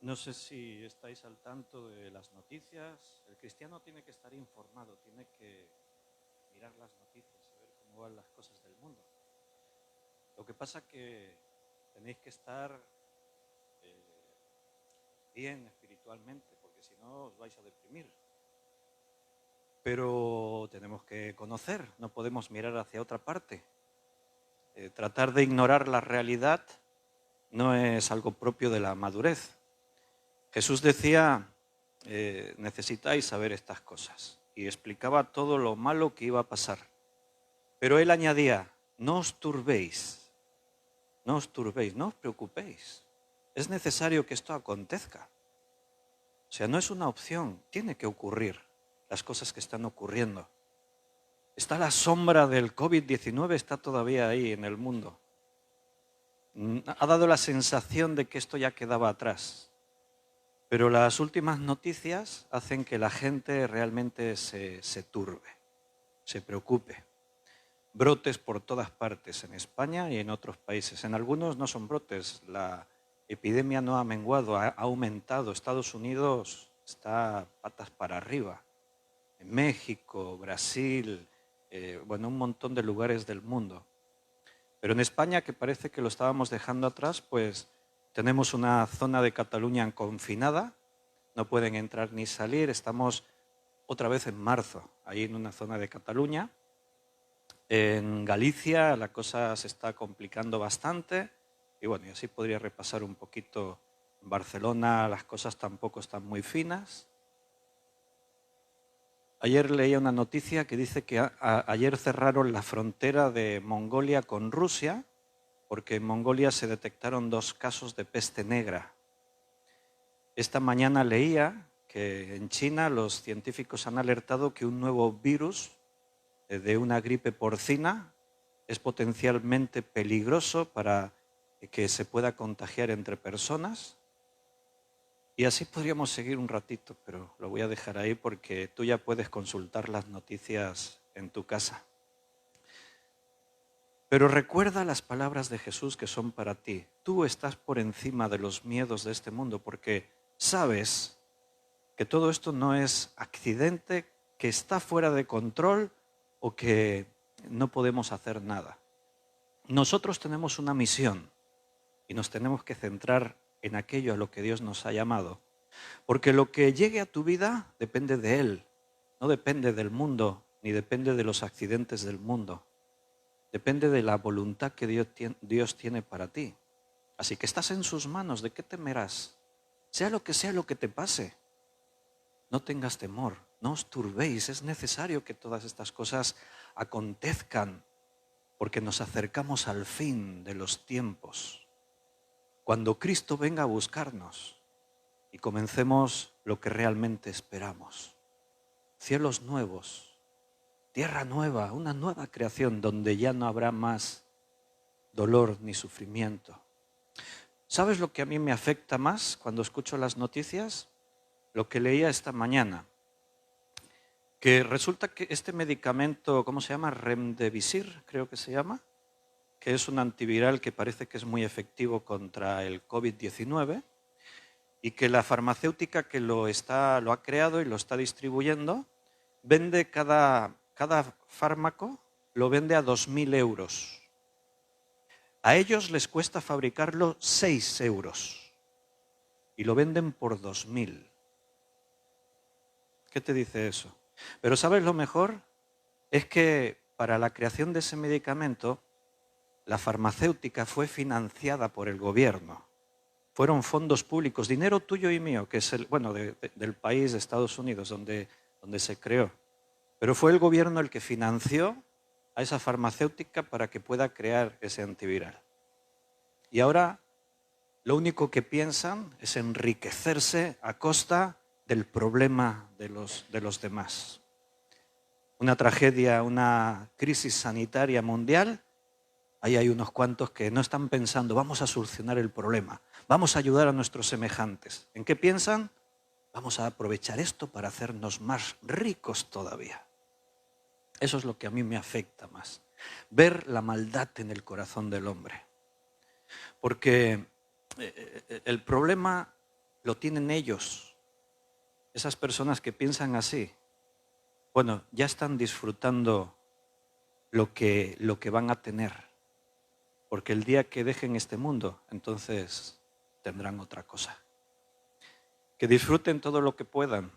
No sé si estáis al tanto de las noticias. El cristiano tiene que estar informado, tiene que mirar las noticias, saber cómo van las cosas del mundo. Lo que pasa es que tenéis que estar bien espiritualmente, porque si no os vais a deprimir. Pero tenemos que conocer, no podemos mirar hacia otra parte. Tratar de ignorar la realidad no es algo propio de la madurez. Jesús decía, necesitáis saber estas cosas, y explicaba todo lo malo que iba a pasar. Pero él añadía, no os turbéis, no os turbéis, no os preocupéis. Es necesario que esto acontezca. O sea, no es una opción, tiene que ocurrir las cosas que están ocurriendo. Está la sombra del COVID-19, está todavía ahí en el mundo. Ha dado la sensación de que esto ya quedaba atrás. Pero las últimas noticias hacen que la gente realmente se turbe, se preocupe. Brotes por todas partes, en España y en otros países. En algunos no son brotes, la epidemia no ha menguado, ha aumentado. Estados Unidos está patas para arriba. En México, Brasil, un montón de lugares del mundo. Pero en España, que parece que lo estábamos dejando atrás, pues tenemos una zona de Cataluña confinada, no pueden entrar ni salir, estamos otra vez en marzo, ahí en una zona de Cataluña. En Galicia la cosa se está complicando bastante y bueno, y así podría repasar un poquito. En Barcelona las cosas tampoco están muy finas. Ayer leía una noticia que dice que ayer cerraron la frontera de Mongolia con Rusia porque en Mongolia se detectaron 2 casos de peste negra. Esta mañana leía que en China los científicos han alertado que un nuevo virus de una gripe porcina es potencialmente peligroso para que se pueda contagiar entre personas. Y así podríamos seguir un ratito, pero lo voy a dejar ahí porque tú ya puedes consultar las noticias en tu casa. Pero recuerda las palabras de Jesús que son para ti. Tú estás por encima de los miedos de este mundo porque sabes que todo esto no es accidente, que está fuera de control o que no podemos hacer nada. Nosotros tenemos una misión y nos tenemos que centrar en aquello a lo que Dios nos ha llamado. Porque lo que llegue a tu vida depende de Él, no depende del mundo, ni depende de los accidentes del mundo. Depende de la voluntad que Dios tiene para ti. Así que estás en sus manos, ¿de qué temerás? Sea lo que te pase, no tengas temor, no os turbéis. Es necesario que todas estas cosas acontezcan porque nos acercamos al fin de los tiempos. Cuando Cristo venga a buscarnos y comencemos lo que realmente esperamos. Cielos nuevos, tierra nueva, una nueva creación donde ya no habrá más dolor ni sufrimiento. ¿Sabes lo que a mí me afecta más cuando escucho las noticias? Lo que leía esta mañana. Que resulta que este medicamento, ¿cómo se llama? Remdesivir, creo que se llama, que es un antiviral que parece que es muy efectivo contra el COVID-19 y que la farmacéutica que lo ha creado y lo está distribuyendo vende cada fármaco, lo vende a 2.000 euros. A ellos les cuesta fabricarlo 6 euros y lo venden por 2.000. ¿Qué te dice eso? Pero ¿sabes lo mejor? Es que para la creación de ese medicamento, la farmacéutica fue financiada por el gobierno. Fueron fondos públicos, dinero tuyo y mío, que es del país de Estados Unidos donde se creó. Pero fue el gobierno el que financió a esa farmacéutica para que pueda crear ese antiviral. Y ahora lo único que piensan es enriquecerse a costa del problema de los demás. Una tragedia, una crisis sanitaria mundial, ahí hay unos cuantos que no están pensando, vamos a solucionar el problema, vamos a ayudar a nuestros semejantes. ¿En qué piensan? Vamos a aprovechar esto para hacernos más ricos todavía. Eso es lo que a mí me afecta más, ver la maldad en el corazón del hombre. Porque el problema lo tienen ellos. Esas personas que piensan así, bueno, ya están disfrutando lo que van a tener. Porque el día que dejen este mundo, entonces tendrán otra cosa. Que disfruten todo lo que puedan,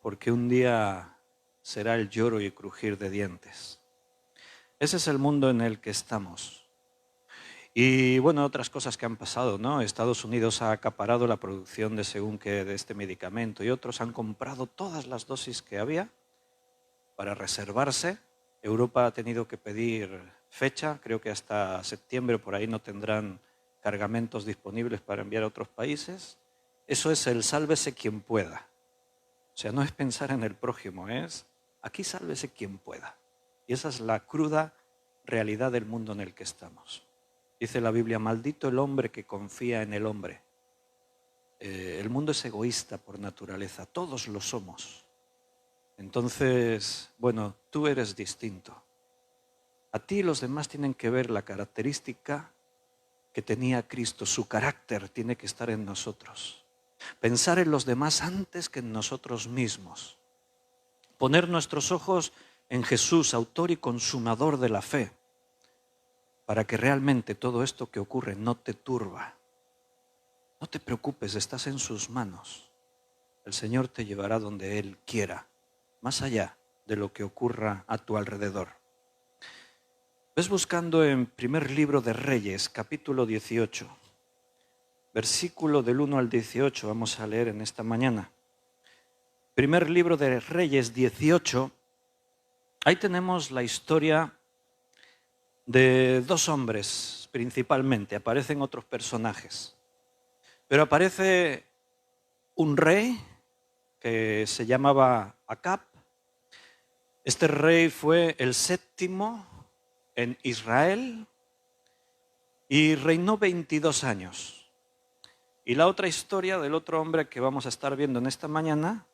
porque un día será el lloro y crujir de dientes. Ese es el mundo en el que estamos. Y bueno, otras cosas que han pasado, ¿no? Estados Unidos ha acaparado la producción de según qué de este medicamento y otros han comprado todas las dosis que había para reservarse. Europa ha tenido que pedir fecha, creo que hasta septiembre por ahí no tendrán cargamentos disponibles para enviar a otros países. Eso es el sálvese quien pueda. O sea, no es pensar en el prójimo, es aquí sálvese quien pueda. Y esa es la cruda realidad del mundo en el que estamos. Dice la Biblia, maldito el hombre que confía en el hombre. El mundo es egoísta por naturaleza, todos lo somos. Entonces, bueno, tú eres distinto. A ti y los demás tienen que ver la característica que tenía Cristo, su carácter tiene que estar en nosotros. Pensar en los demás antes que en nosotros mismos. Poner nuestros ojos en Jesús, autor y consumador de la fe, para que realmente todo esto que ocurre no te turba. No te preocupes, estás en sus manos. El Señor te llevará donde Él quiera, más allá de lo que ocurra a tu alrededor. Ves buscando en primer libro de Reyes, capítulo 18, versículo del 1 al 18, vamos a leer en esta mañana. Primer libro de Reyes 18, ahí tenemos la historia de dos hombres principalmente, aparecen otros personajes, pero aparece un rey que se llamaba Acab. Este rey fue el séptimo en Israel y reinó 22 años. Y la otra historia del otro hombre que vamos a estar viendo en esta mañana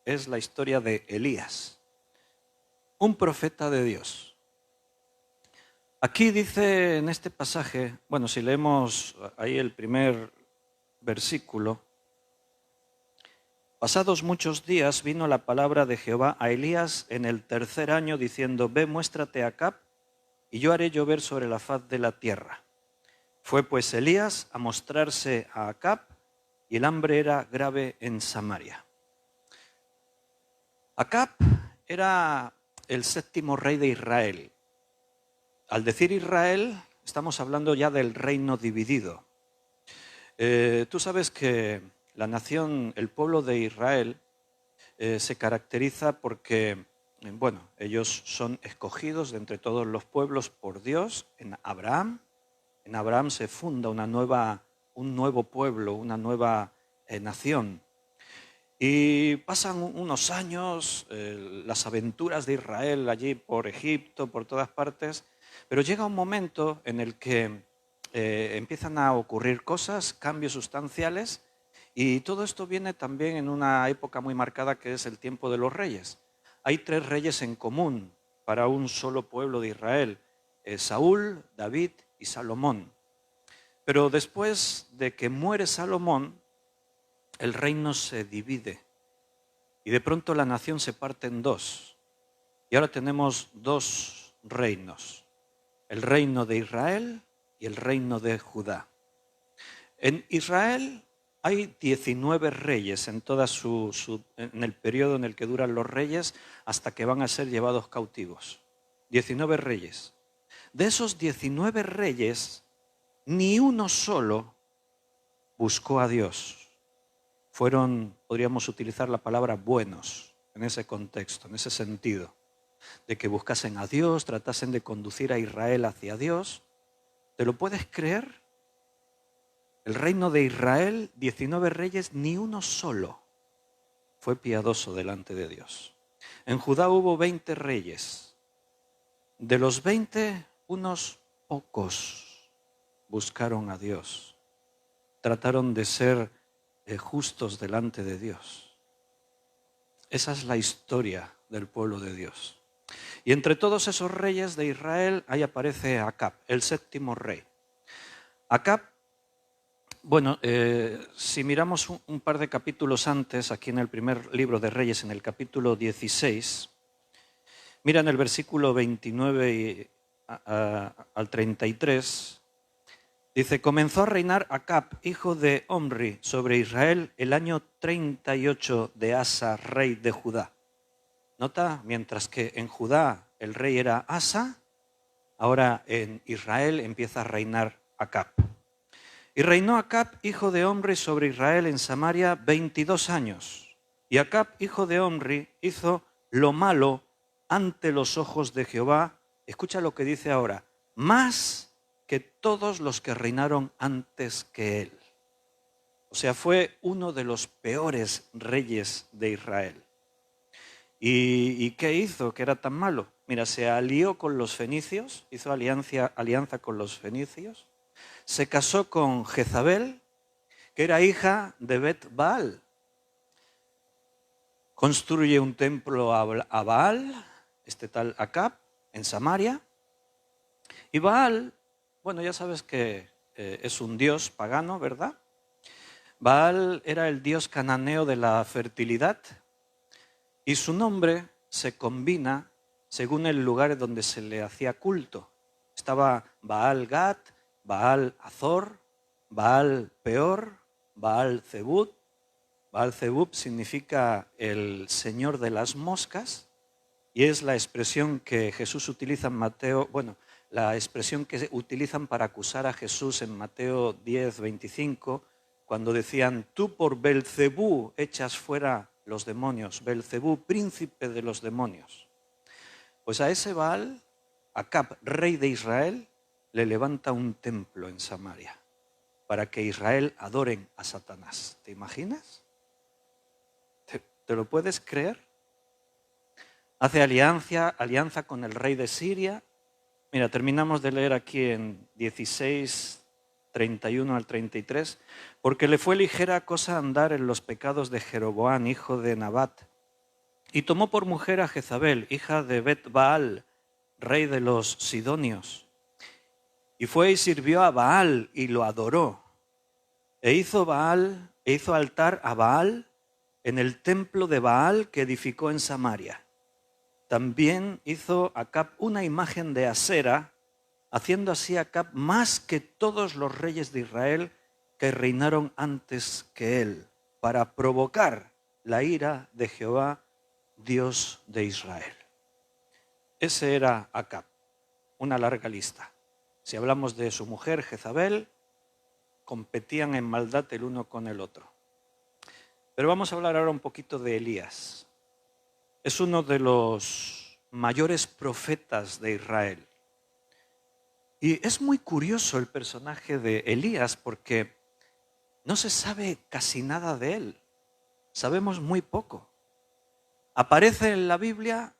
es la historia de Elías, un profeta de Dios. Aquí dice en este pasaje, bueno, si leemos ahí el primer versículo, pasados muchos días vino la palabra de Jehová a Elías en el tercer año diciendo, ve, muéstrate a Acab y yo haré llover sobre la faz de la tierra. Fue pues Elías a mostrarse a Acab y el hambre era grave en Samaria. Acab era el séptimo rey de Israel. Al decir Israel, estamos hablando ya del reino dividido. Tú sabes que la nación, el pueblo de Israel, se caracteriza porque, bueno, ellos son escogidos de entre todos los pueblos por Dios en Abraham. En Abraham se funda un nuevo pueblo, una nueva nación. Y pasan unos años, las aventuras de Israel allí por Egipto, por todas partes, pero llega un momento en el que empiezan a ocurrir cosas, cambios sustanciales, y todo esto viene también en una época muy marcada que es el tiempo de los reyes. Hay 3 reyes en común para un solo pueblo de Israel, Saúl, David y Salomón. Pero después de que muere Salomón, el reino se divide y de pronto la nación se parte en 2. Y ahora tenemos 2 reinos, el reino de Israel y el reino de Judá. En Israel hay 19 reyes en en el periodo en el que duran los reyes hasta que van a ser llevados cautivos. 19 reyes. De esos 19 reyes, ni uno solo buscó a Dios. Fueron, podríamos utilizar la palabra buenos en ese contexto, en ese sentido, de que buscasen a Dios, tratasen de conducir a Israel hacia Dios. ¿Te lo puedes creer? El reino de Israel, 19 reyes, ni uno solo fue piadoso delante de Dios. En Judá hubo 20 reyes. De los 20, unos pocos buscaron a Dios. Trataron de ser justos delante de Dios. Esa es la historia del pueblo de Dios. Y entre todos esos reyes de Israel, ahí aparece Acab, el séptimo rey. Acab Bueno, si miramos un par de capítulos antes, aquí en el primer libro de Reyes, en el capítulo 16, mira en el versículo 29 al 33, dice, comenzó a reinar Acab, hijo de Omri, sobre Israel el año 38 de Asa, rey de Judá. Nota, mientras que en Judá el rey era Asa, ahora en Israel empieza a reinar Acab. Y reinó Acab, hijo de Omri, sobre Israel en Samaria 22 años. Y Acab, hijo de Omri, hizo lo malo ante los ojos de Jehová. Escucha lo que dice ahora, más que todos los que reinaron antes que él. O sea, fue uno de los peores reyes de Israel. ¿Y qué hizo que era tan malo? Mira, se alió con los fenicios, hizo alianza con los fenicios, se casó con Jezabel, que era hija de Bet-Baal. Construye un templo a Baal, este tal Acab, en Samaria. Y Baal, bueno, ya sabes que es un dios pagano, ¿verdad? Baal era el dios cananeo de la fertilidad y su nombre se combina según el lugar donde se le hacía culto. Estaba Baal Gad, Baal Azor, Baal Peor, Baal Zebub. Baal Zebub significa el señor de las moscas y es la expresión que Jesús utiliza en Mateo, bueno, la expresión que utilizan para acusar a Jesús en Mateo 10, 25, cuando decían, tú por Belcebú echas fuera los demonios, Belcebú, príncipe de los demonios. Pues a ese Baal, Acab, rey de Israel, le levanta un templo en Samaria para que Israel adoren a Satanás. ¿Te imaginas? ¿Te lo puedes creer? Hace alianza con el rey de Siria. Mira, terminamos de leer aquí en 16, 31 al 33. Porque le fue ligera cosa andar en los pecados de Jeroboam, hijo de Nabat. Y tomó por mujer a Jezabel, hija de Bet-Baal, rey de los Sidonios. Y fue y sirvió a Baal y lo adoró. E hizo altar a Baal en el templo de Baal que edificó en Samaria. También hizo Acab una imagen de Asera, haciendo así Acab más que todos los reyes de Israel que reinaron antes que él, para provocar la ira de Jehová, Dios de Israel. Ese era Acab, una larga lista. Si hablamos de su mujer Jezabel, competían en maldad el uno con el otro. Pero vamos a hablar ahora un poquito de Elías. Es uno de los mayores profetas de Israel. Y es muy curioso el personaje de Elías porque no se sabe casi nada de él. Sabemos muy poco. Aparece en la Biblia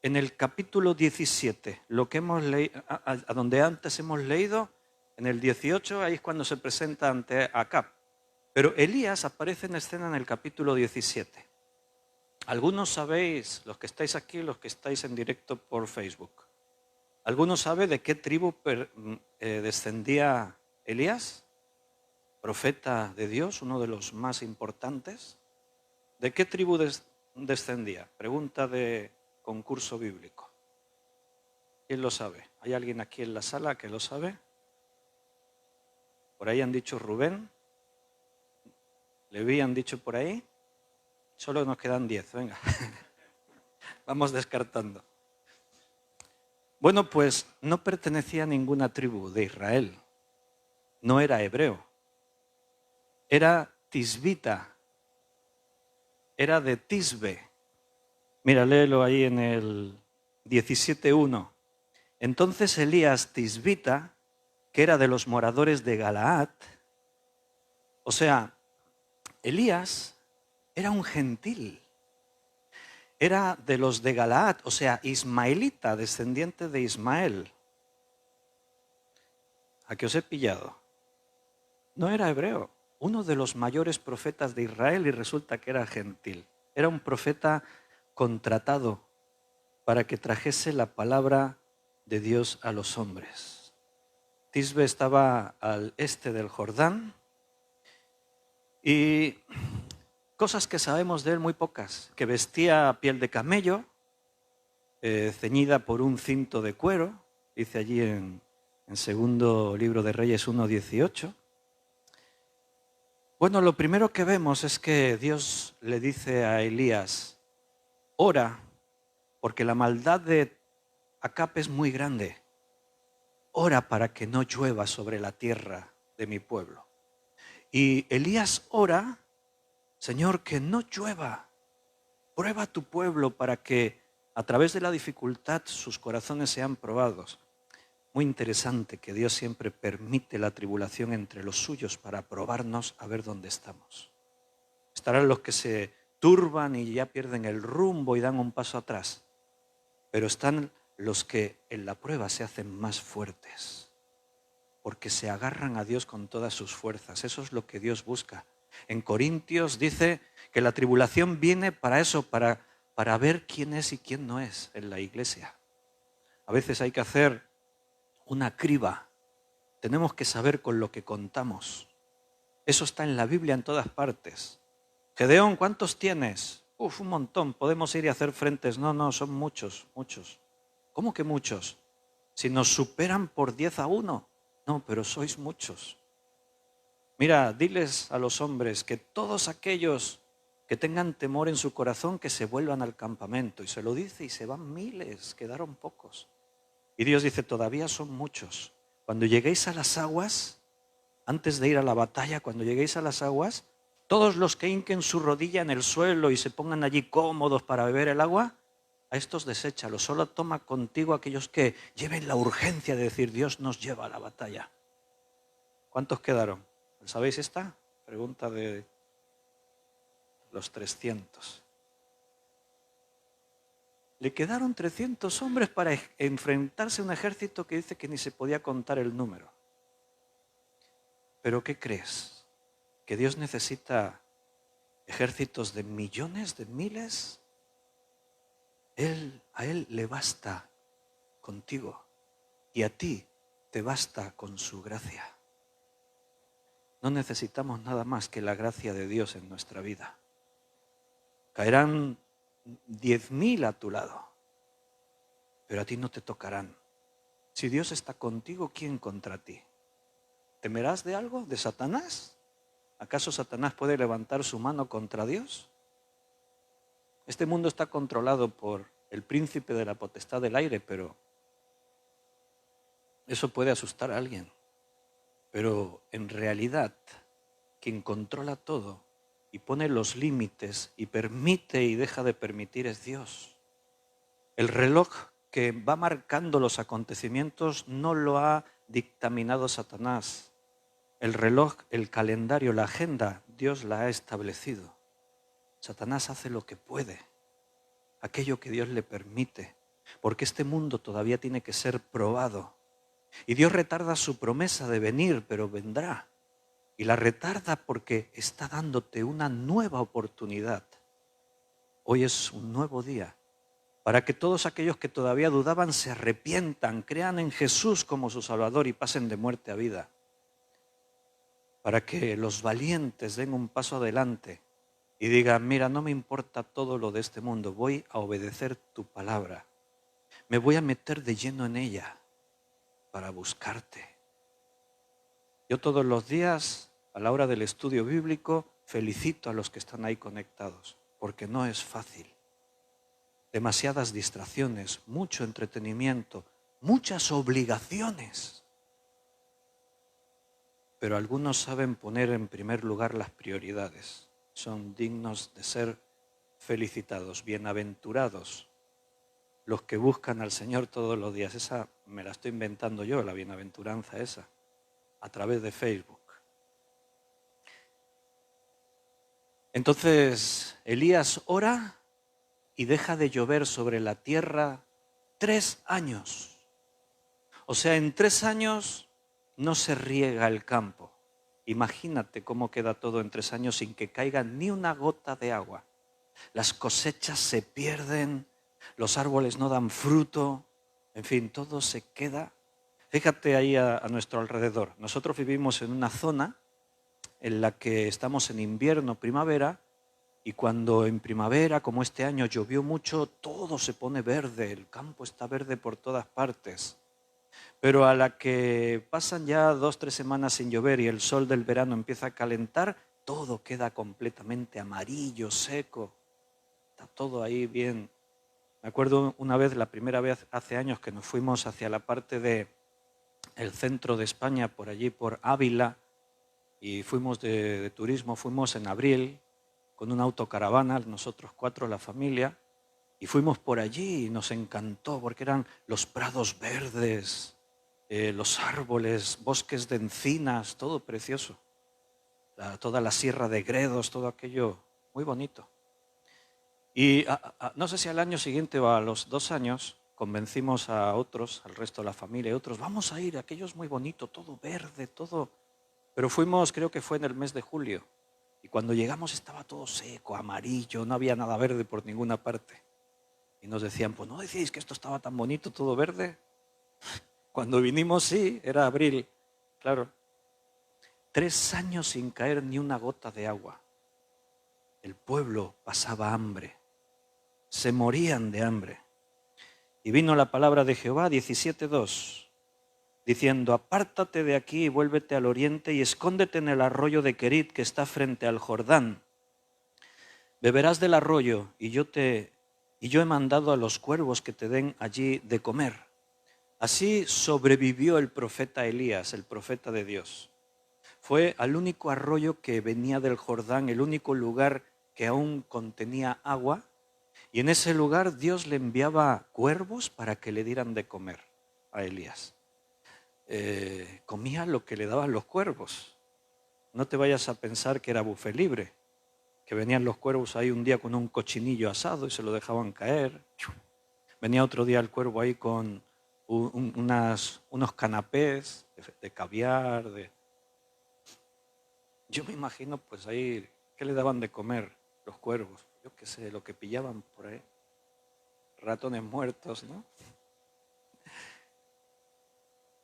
en el capítulo 17, lo que hemos leído, a donde antes hemos leído, en el 18, ahí es cuando se presenta ante Acab. Pero Elías aparece en escena en el capítulo 17. Algunos sabéis, los que estáis aquí, los que estáis en directo por Facebook, ¿alguno sabe de qué tribu descendía Elías? Profeta de Dios, uno de los más importantes. ¿De qué tribu descendía? Pregunta de concurso bíblico. ¿Quién lo sabe? ¿Hay alguien aquí en la sala que lo sabe? Por ahí han dicho Rubén. Leví han dicho por ahí. Solo nos quedan 10, venga. Vamos descartando. Bueno, pues no pertenecía a ninguna tribu de Israel. No era hebreo. Era tisbita. Era de Tisbe. Mira, léelo ahí en el 17:1. Entonces Elías tisbita, que era de los moradores de Galaad, o sea, Elías era un gentil. Era de los de Galaad, o sea, ismaelita, descendiente de Ismael. ¿A qué os he pillado? No era hebreo, uno de los mayores profetas de Israel y resulta que era gentil. Era un profeta contratado para que trajese la palabra de Dios a los hombres. Tisbe estaba al este del Jordán, Y cosas que sabemos de él muy pocas, que vestía piel de camello, ceñida por un cinto de cuero, dice allí en segundo libro de Reyes 1:18. Bueno, lo primero que vemos es que Dios le dice a Elías, ora, porque la maldad de Acab es muy grande. Ora para que no llueva sobre la tierra de mi pueblo. Y Elías ora, Señor, que no llueva. Prueba a tu pueblo para que a través de la dificultad sus corazones sean probados. Muy interesante que Dios siempre permite la tribulación entre los suyos para probarnos a ver dónde estamos. Estarán los que se turban y ya pierden el rumbo y dan un paso atrás. Pero están los que en la prueba se hacen más fuertes, porque se agarran a Dios con todas sus fuerzas. Eso es lo que Dios busca. En Corintios dice que la tribulación viene para eso, para ver quién es y quién no es en la iglesia. A veces hay que hacer una criba. Tenemos que saber con lo que contamos. Eso está en la Biblia en todas partes. Gedeón, ¿cuántos tienes? Un montón. Podemos ir y hacer frentes. No, son muchos, muchos. ¿Cómo que muchos? Si nos superan por 10-1. No, pero sois muchos. Mira, diles a los hombres que todos aquellos que tengan temor en su corazón que se vuelvan al campamento. Y se lo dice y se van miles, quedaron pocos. Y Dios dice, todavía son muchos. Cuando lleguéis a las aguas, antes de ir a la batalla, cuando lleguéis a las aguas, todos los que hinquen su rodilla en el suelo y se pongan allí cómodos para beber el agua, a estos deséchalos. Solo toma contigo aquellos que lleven la urgencia de decir, Dios nos lleva a la batalla. ¿Cuántos quedaron? ¿Sabéis esta? Pregunta de los 300. Le quedaron 300 hombres para enfrentarse a un ejército que dice que ni se podía contar el número. ¿Pero qué crees? ¿Que Dios necesita ejércitos de millones, de miles? A Él le basta contigo y a ti te basta con su gracia. No necesitamos nada más que la gracia de Dios en nuestra vida. Caerán 10.000 a tu lado, pero a ti no te tocarán. Si Dios está contigo, ¿quién contra ti? ¿Temerás de algo? ¿De Satanás? ¿Acaso Satanás puede levantar su mano contra Dios? Este mundo está controlado por el príncipe de la potestad del aire, pero eso puede asustar a alguien. Pero en realidad, quien controla todo y pone los límites y permite y deja de permitir es Dios. El reloj que va marcando los acontecimientos no lo ha dictaminado Satanás. El reloj, el calendario, la agenda, Dios la ha establecido. Satanás hace lo que puede, aquello que Dios le permite, porque este mundo todavía tiene que ser probado. Y Dios retarda su promesa de venir, pero vendrá. Y la retarda porque está dándote una nueva oportunidad. Hoy es un nuevo día para que todos aquellos que todavía dudaban se arrepientan, crean en Jesús como su Salvador y pasen de muerte a vida. Para que los valientes den un paso adelante y digan, mira, no me importa todo lo de este mundo, voy a obedecer tu palabra. Me voy a meter de lleno en ella para buscarte. Yo todos los días, a la hora del estudio bíblico, felicito a los que están ahí conectados, porque no es fácil. Demasiadas distracciones, mucho entretenimiento, muchas obligaciones. Pero algunos saben poner en primer lugar las prioridades. Son dignos de ser felicitados, bienaventurados los que buscan al Señor todos los días. Esa me la estoy inventando yo, la bienaventuranza esa, a través de Facebook. Entonces Elías ora y deja de llover sobre la tierra 3 años. O sea, en 3 años no se riega el campo. Imagínate cómo queda todo en 3 años sin que caiga ni una gota de agua. Las cosechas se pierden, los árboles no dan fruto, en fin, todo se queda. Fíjate ahí a nuestro alrededor. Nosotros vivimos en una zona en la que estamos en invierno, primavera, y cuando en primavera, como este año, llovió mucho, todo se pone verde, el campo está verde por todas partes. Pero a la que pasan ya 2, 3 semanas sin llover y el sol del verano empieza a calentar, todo queda completamente amarillo, seco. Está todo ahí bien. Me acuerdo una vez, la primera vez hace años, que nos fuimos hacia la parte del centro de España, por allí, por Ávila, y fuimos de turismo, fuimos en abril, con una autocaravana, nosotros 4, la familia, y fuimos por allí y nos encantó porque eran los prados verdes, los árboles, bosques de encinas, todo precioso. Toda la sierra de Gredos, todo aquello muy bonito. Y no sé si al año siguiente o a los 2 años convencimos a otros, al resto de la familia y otros, vamos a ir, aquello es muy bonito, todo verde, todo. Pero fuimos, creo que fue en el mes de julio. Y cuando llegamos estaba todo seco, amarillo, no había nada verde por ninguna parte. Y nos decían, pues ¿no decíais que esto estaba tan bonito, todo verde? Cuando vinimos, sí, era abril, claro. 3 años sin caer ni una gota de agua. El pueblo pasaba hambre. Se morían de hambre. Y vino la palabra de Jehová, 17:2, diciendo, apártate de aquí y vuélvete al oriente y escóndete en el arroyo de Querit que está frente al Jordán. Beberás del arroyo y yo he mandado a los cuervos que te den allí de comer. Así sobrevivió el profeta Elías, el profeta de Dios. Fue al único arroyo que venía del Jordán, el único lugar que aún contenía agua, y en ese lugar Dios le enviaba cuervos para que le dieran de comer a Elías. Comía lo que le daban los cuervos. No te vayas a pensar que era buffet libre, que venían los cuervos ahí un día con un cochinillo asado y se lo dejaban caer. Venía otro día el cuervo ahí con unos canapés de caviar. Yo me imagino pues ahí, ¿qué le daban de comer los cuervos? Yo qué sé, lo que pillaban por ahí. Ratones muertos, ¿no?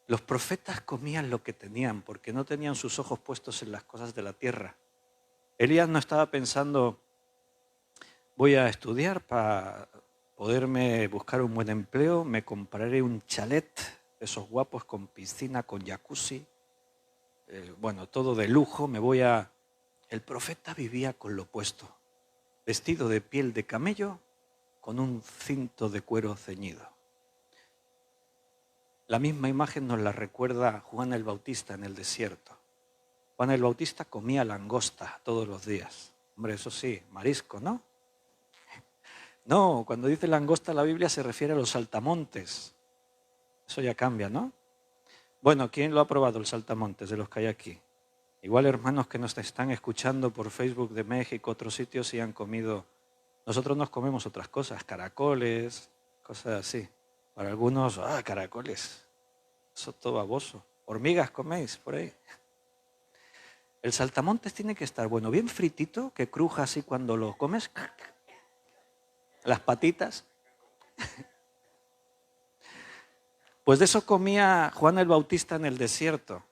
Los profetas comían lo que tenían porque no tenían sus ojos puestos en las cosas de la tierra. Elías no estaba pensando, voy a estudiar para poderme buscar un buen empleo, me compraré un chalet, esos guapos con piscina, con jacuzzi, bueno, todo de lujo, El profeta vivía con lo opuesto, vestido de piel de camello, con un cinto de cuero ceñido. La misma imagen nos la recuerda Juan el Bautista en el desierto. Juan el Bautista comía langosta todos los días. Hombre, eso sí, marisco, ¿no? No, cuando dice langosta la Biblia se refiere a los saltamontes. Eso ya cambia, ¿no? Bueno, ¿quién lo ha probado el saltamontes de los que hay aquí? Igual hermanos que nos están escuchando por Facebook de México, otros sitios, y han comido. Nosotros nos comemos otras cosas, caracoles, cosas así. Para algunos, caracoles, eso todo baboso. Hormigas coméis por ahí. El saltamontes tiene que estar, bueno, bien fritito, que cruja así cuando lo comes. Las patitas. Pues de eso comía Juan el Bautista en el desierto.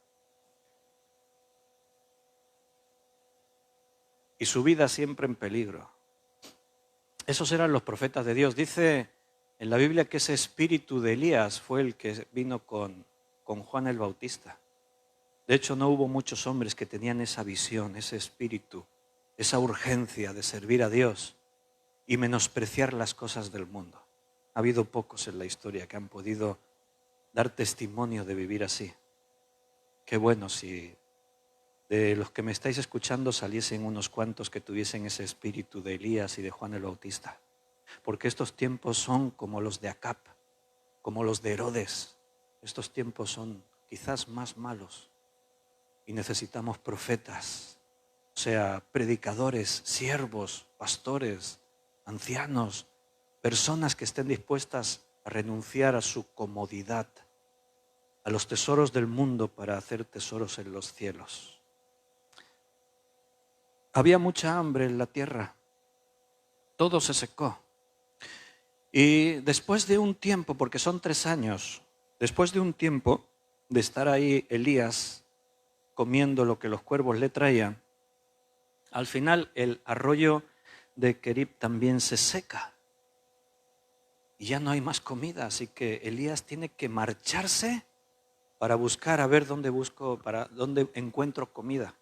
Y su vida siempre en peligro. Esos eran los profetas de Dios. Dice en la Biblia que ese espíritu de Elías fue el que vino con Juan el Bautista. De hecho, no hubo muchos hombres que tenían esa visión, ese espíritu, esa urgencia de servir a Dios y menospreciar las cosas del mundo. Ha habido pocos en la historia que han podido dar testimonio de vivir así. Qué bueno si de los que me estáis escuchando saliesen unos cuantos que tuviesen ese espíritu de Elías y de Juan el Bautista. Porque estos tiempos son como los de Acab, como los de Herodes. Estos tiempos son quizás más malos y necesitamos profetas, o sea, predicadores, siervos, pastores, ancianos, personas que estén dispuestas a renunciar a su comodidad, a los tesoros del mundo para hacer tesoros en los cielos. Había mucha hambre en la tierra, todo se secó. Y después de un tiempo, porque son 3 años, después de un tiempo de estar ahí Elías comiendo lo que los cuervos le traían, al final el arroyo de Kerib también se seca y ya no hay más comida, así que Elías tiene que marcharse para buscar a ver dónde encuentro comida.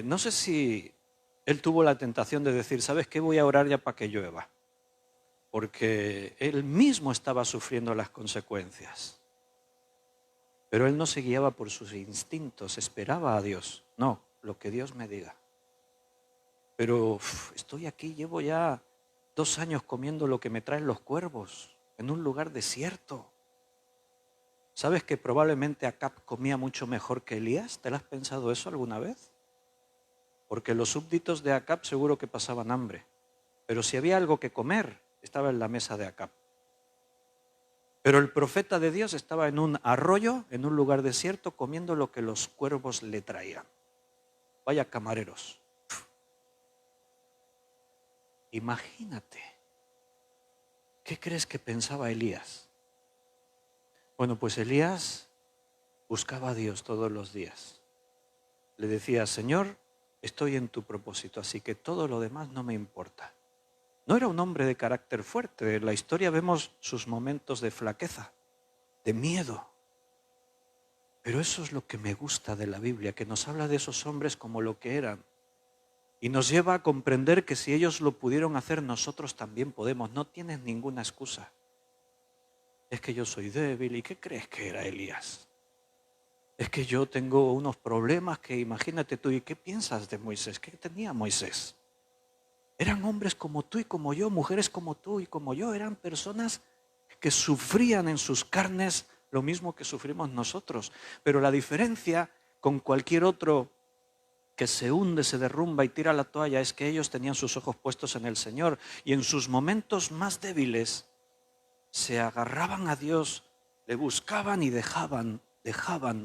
No sé si él tuvo la tentación de decir, ¿sabes qué? Voy a orar ya para que llueva, porque él mismo estaba sufriendo las consecuencias. Pero él no se guiaba por sus instintos, esperaba a Dios. No, lo que Dios me diga. Pero estoy aquí, llevo ya 2 años comiendo lo que me traen los cuervos, en un lugar desierto. ¿Sabes que probablemente Acab comía mucho mejor que Elías? ¿Te lo has pensado eso alguna vez? Porque los súbditos de Acab seguro que pasaban hambre. Pero si había algo que comer, estaba en la mesa de Acab. Pero el profeta de Dios estaba en un arroyo, en un lugar desierto, comiendo lo que los cuervos le traían. Vaya camareros. Imagínate. ¿Qué crees que pensaba Elías? Bueno, pues Elías buscaba a Dios todos los días. Le decía, Señor, estoy en tu propósito, así que todo lo demás no me importa. No era un hombre de carácter fuerte. En la historia vemos sus momentos de flaqueza, de miedo. Pero eso es lo que me gusta de la Biblia, que nos habla de esos hombres como lo que eran. Y nos lleva a comprender que si ellos lo pudieron hacer, nosotros también podemos. No tienes ninguna excusa. Es que yo soy débil. ¿Y qué crees que era Elías? Es que yo tengo unos problemas que imagínate tú. ¿Y qué piensas de Moisés? ¿Qué tenía Moisés? Eran hombres como tú y como yo, mujeres como tú y como yo. Eran personas que sufrían en sus carnes lo mismo que sufrimos nosotros. Pero la diferencia con cualquier otro que se hunde, se derrumba y tira la toalla es que ellos tenían sus ojos puestos en el Señor y en sus momentos más débiles se agarraban a Dios, le buscaban y dejaban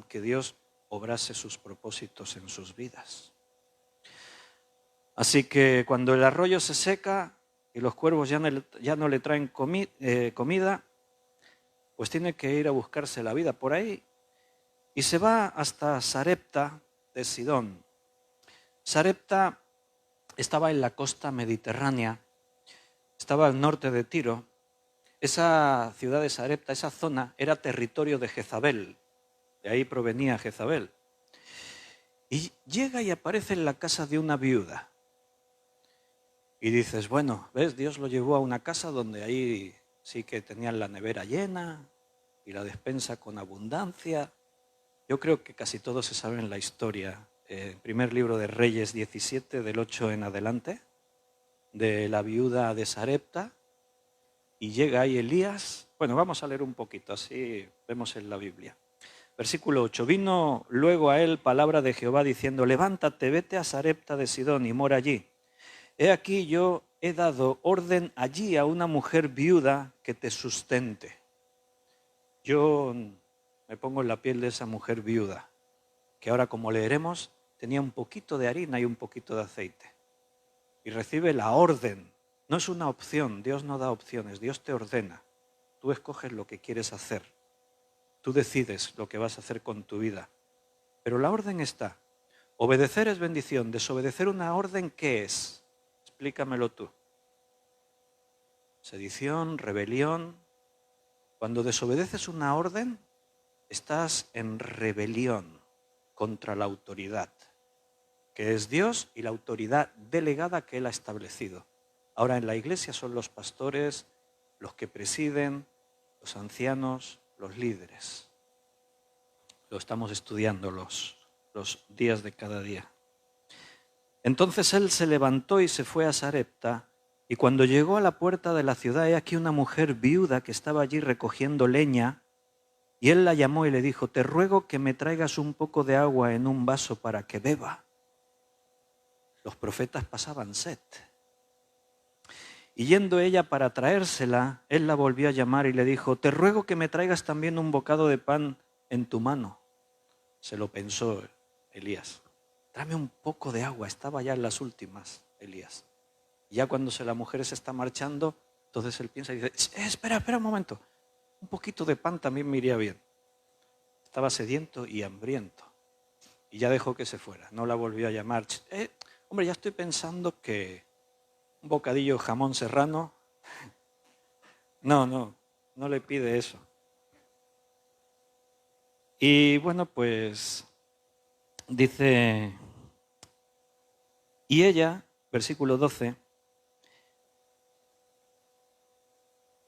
que Dios obrase sus propósitos en sus vidas. Así que cuando el arroyo se seca y los cuervos ya no le traen comida, pues tiene que ir a buscarse la vida por ahí y se va hasta Sarepta de Sidón. Sarepta estaba en la costa mediterránea, estaba al norte de Tiro. Esa ciudad de Sarepta, esa zona, era territorio de Jezabel. De ahí provenía Jezabel. Y llega y aparece en la casa de una viuda. Y dices, bueno, ¿ves? Dios lo llevó a una casa donde ahí sí que tenían la nevera llena y la despensa con abundancia. Yo creo que casi todos se saben la historia. Primer libro de Reyes 17, del 8 en adelante, de la viuda de Sarepta. Y llega ahí Elías. Bueno, vamos a leer un poquito, así vemos en la Biblia. Versículo 8. Vino luego a él palabra de Jehová diciendo, levántate, vete a Sarepta de Sidón y mora allí. He aquí yo he dado orden allí a una mujer viuda que te sustente. Yo me pongo en la piel de esa mujer viuda, que ahora, como leeremos, tenía un poquito de harina y un poquito de aceite. Y recibe la orden. No es una opción, Dios no da opciones, Dios te ordena. Tú escoges lo que quieres hacer. Tú decides lo que vas a hacer con tu vida. Pero la orden está. Obedecer es bendición. Desobedecer una orden, ¿qué es? Explícamelo tú. Sedición, rebelión. Cuando desobedeces una orden, estás en rebelión contra la autoridad, que es Dios y la autoridad delegada que Él ha establecido. Ahora en la iglesia son los pastores, los que presiden, los ancianos, los líderes. Lo estamos estudiando los días de cada día. Entonces él se levantó y se fue a Sarepta, y cuando llegó a la puerta de la ciudad, he aquí una mujer viuda que estaba allí recogiendo leña, y él la llamó y le dijo, te ruego que me traigas un poco de agua en un vaso para que beba. Los profetas pasaban sed. Y yendo ella para traérsela, él la volvió a llamar y le dijo, te ruego que me traigas también un bocado de pan en tu mano. Se lo pensó Elías. Tráeme un poco de agua, estaba ya en las últimas, Elías. Y ya cuando la mujer se está marchando, entonces él piensa y dice, espera un momento, un poquito de pan también me iría bien. Estaba sediento y hambriento. Y ya dejó que se fuera, no la volvió a llamar. Hombre, ya estoy pensando que un bocadillo de jamón serrano. No le pide eso. Y bueno, pues dice, y ella, versículo 12,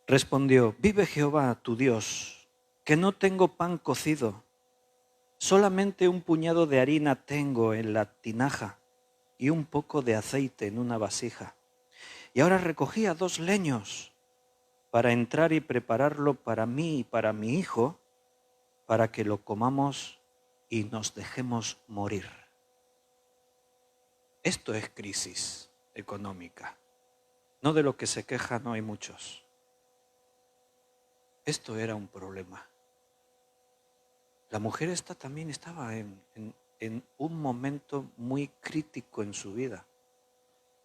respondió, vive Jehová tu Dios, que no tengo pan cocido, solamente un puñado de harina tengo en la tinaja y un poco de aceite en una vasija. Y ahora recogía 2 leños para entrar y prepararlo para mí y para mi hijo, para que lo comamos y nos dejemos morir. Esto es crisis económica. No de lo que se queja no hay muchos. Esto era un problema. La mujer esta también estaba en un momento muy crítico en su vida.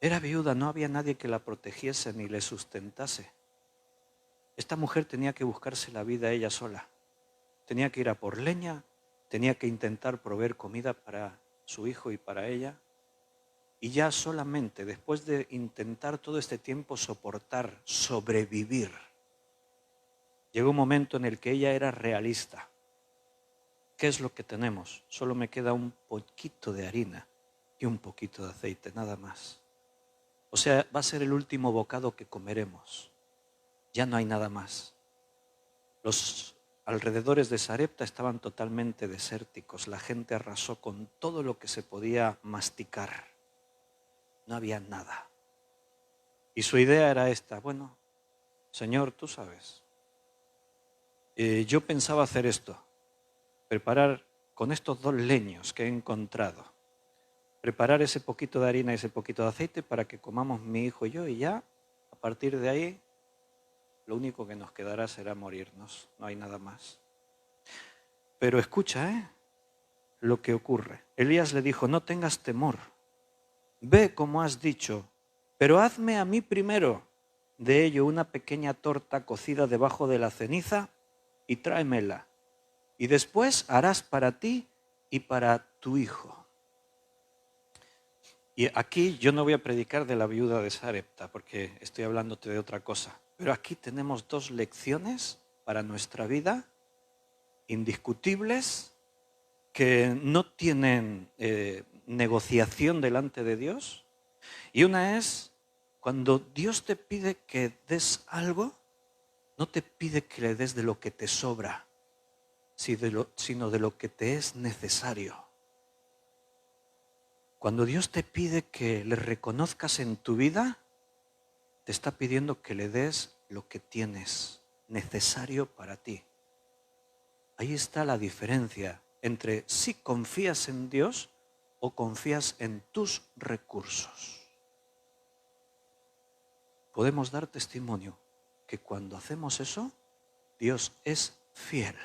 Era viuda, no había nadie que la protegiese ni le sustentase. Esta mujer tenía que buscarse la vida ella sola. Tenía que ir a por leña, tenía que intentar proveer comida para su hijo y para ella. Y ya solamente después de intentar todo este tiempo soportar, sobrevivir, llegó un momento en el que ella era realista. ¿Qué es lo que tenemos? Solo me queda un poquito de harina y un poquito de aceite, nada más. O sea, va a ser el último bocado que comeremos. Ya no hay nada más. Los alrededores de Sarepta estaban totalmente desérticos. La gente arrasó con todo lo que se podía masticar. No había nada. Y su idea era esta, bueno, Señor, tú sabes, yo pensaba hacer esto, preparar con estos 2 leños que he encontrado, preparar ese poquito de harina y ese poquito de aceite para que comamos mi hijo y yo, y ya, a partir de ahí, lo único que nos quedará será morirnos, no hay nada más. Pero escucha, lo que ocurre. Elías le dijo, no tengas temor, ve como has dicho, pero hazme a mí primero de ello una pequeña torta cocida debajo de la ceniza y tráemela. Y después harás para ti y para tu hijo. Y aquí yo no voy a predicar de la viuda de Sarepta porque estoy hablándote de otra cosa. Pero aquí tenemos 2 lecciones para nuestra vida indiscutibles que no tienen negociación delante de Dios. Y una es, cuando Dios te pide que des algo, no te pide que le des de lo que te sobra, sino de lo que te es necesario. Cuando Dios te pide que le reconozcas en tu vida, te está pidiendo que le des lo que tienes necesario para ti. Ahí está la diferencia entre si confías en Dios o confías en tus recursos. Podemos dar testimonio que cuando hacemos eso, Dios es fiel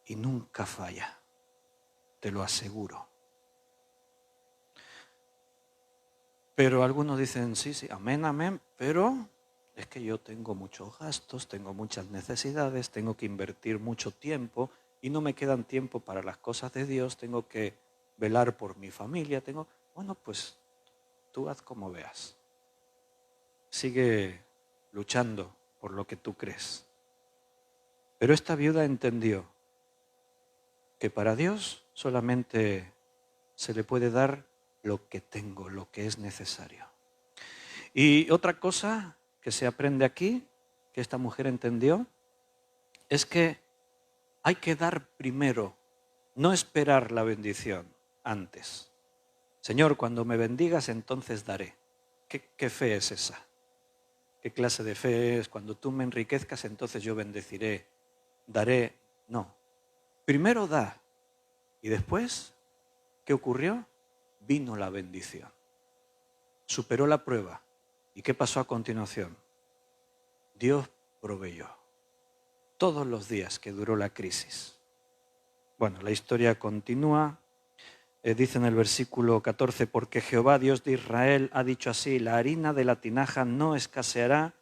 y nunca falla, te lo aseguro. Pero algunos dicen, sí, amén, amén, pero es que yo tengo muchos gastos, tengo muchas necesidades, tengo que invertir mucho tiempo y no me quedan tiempo para las cosas de Dios, tengo que velar por mi familia, bueno, pues tú haz como veas. Sigue luchando por lo que tú crees. Pero esta viuda entendió que para Dios solamente se le puede dar lo que tengo, lo que es necesario. Y otra cosa que se aprende aquí, que esta mujer entendió, es que hay que dar primero, no esperar la bendición antes. Señor, cuando me bendigas, entonces daré. ¿Qué fe es esa? ¿Qué clase de fe es? Cuando tú me enriquezcas, entonces yo bendeciré, daré. No. Primero da. Y después, ¿qué ocurrió? Vino la bendición. Superó la prueba. ¿Y qué pasó a continuación? Dios proveyó. Todos los días que duró la crisis. Bueno, la historia continúa. Dice en el versículo 14, porque Jehová Dios de Israel ha dicho así, la harina de la tinaja no escaseará,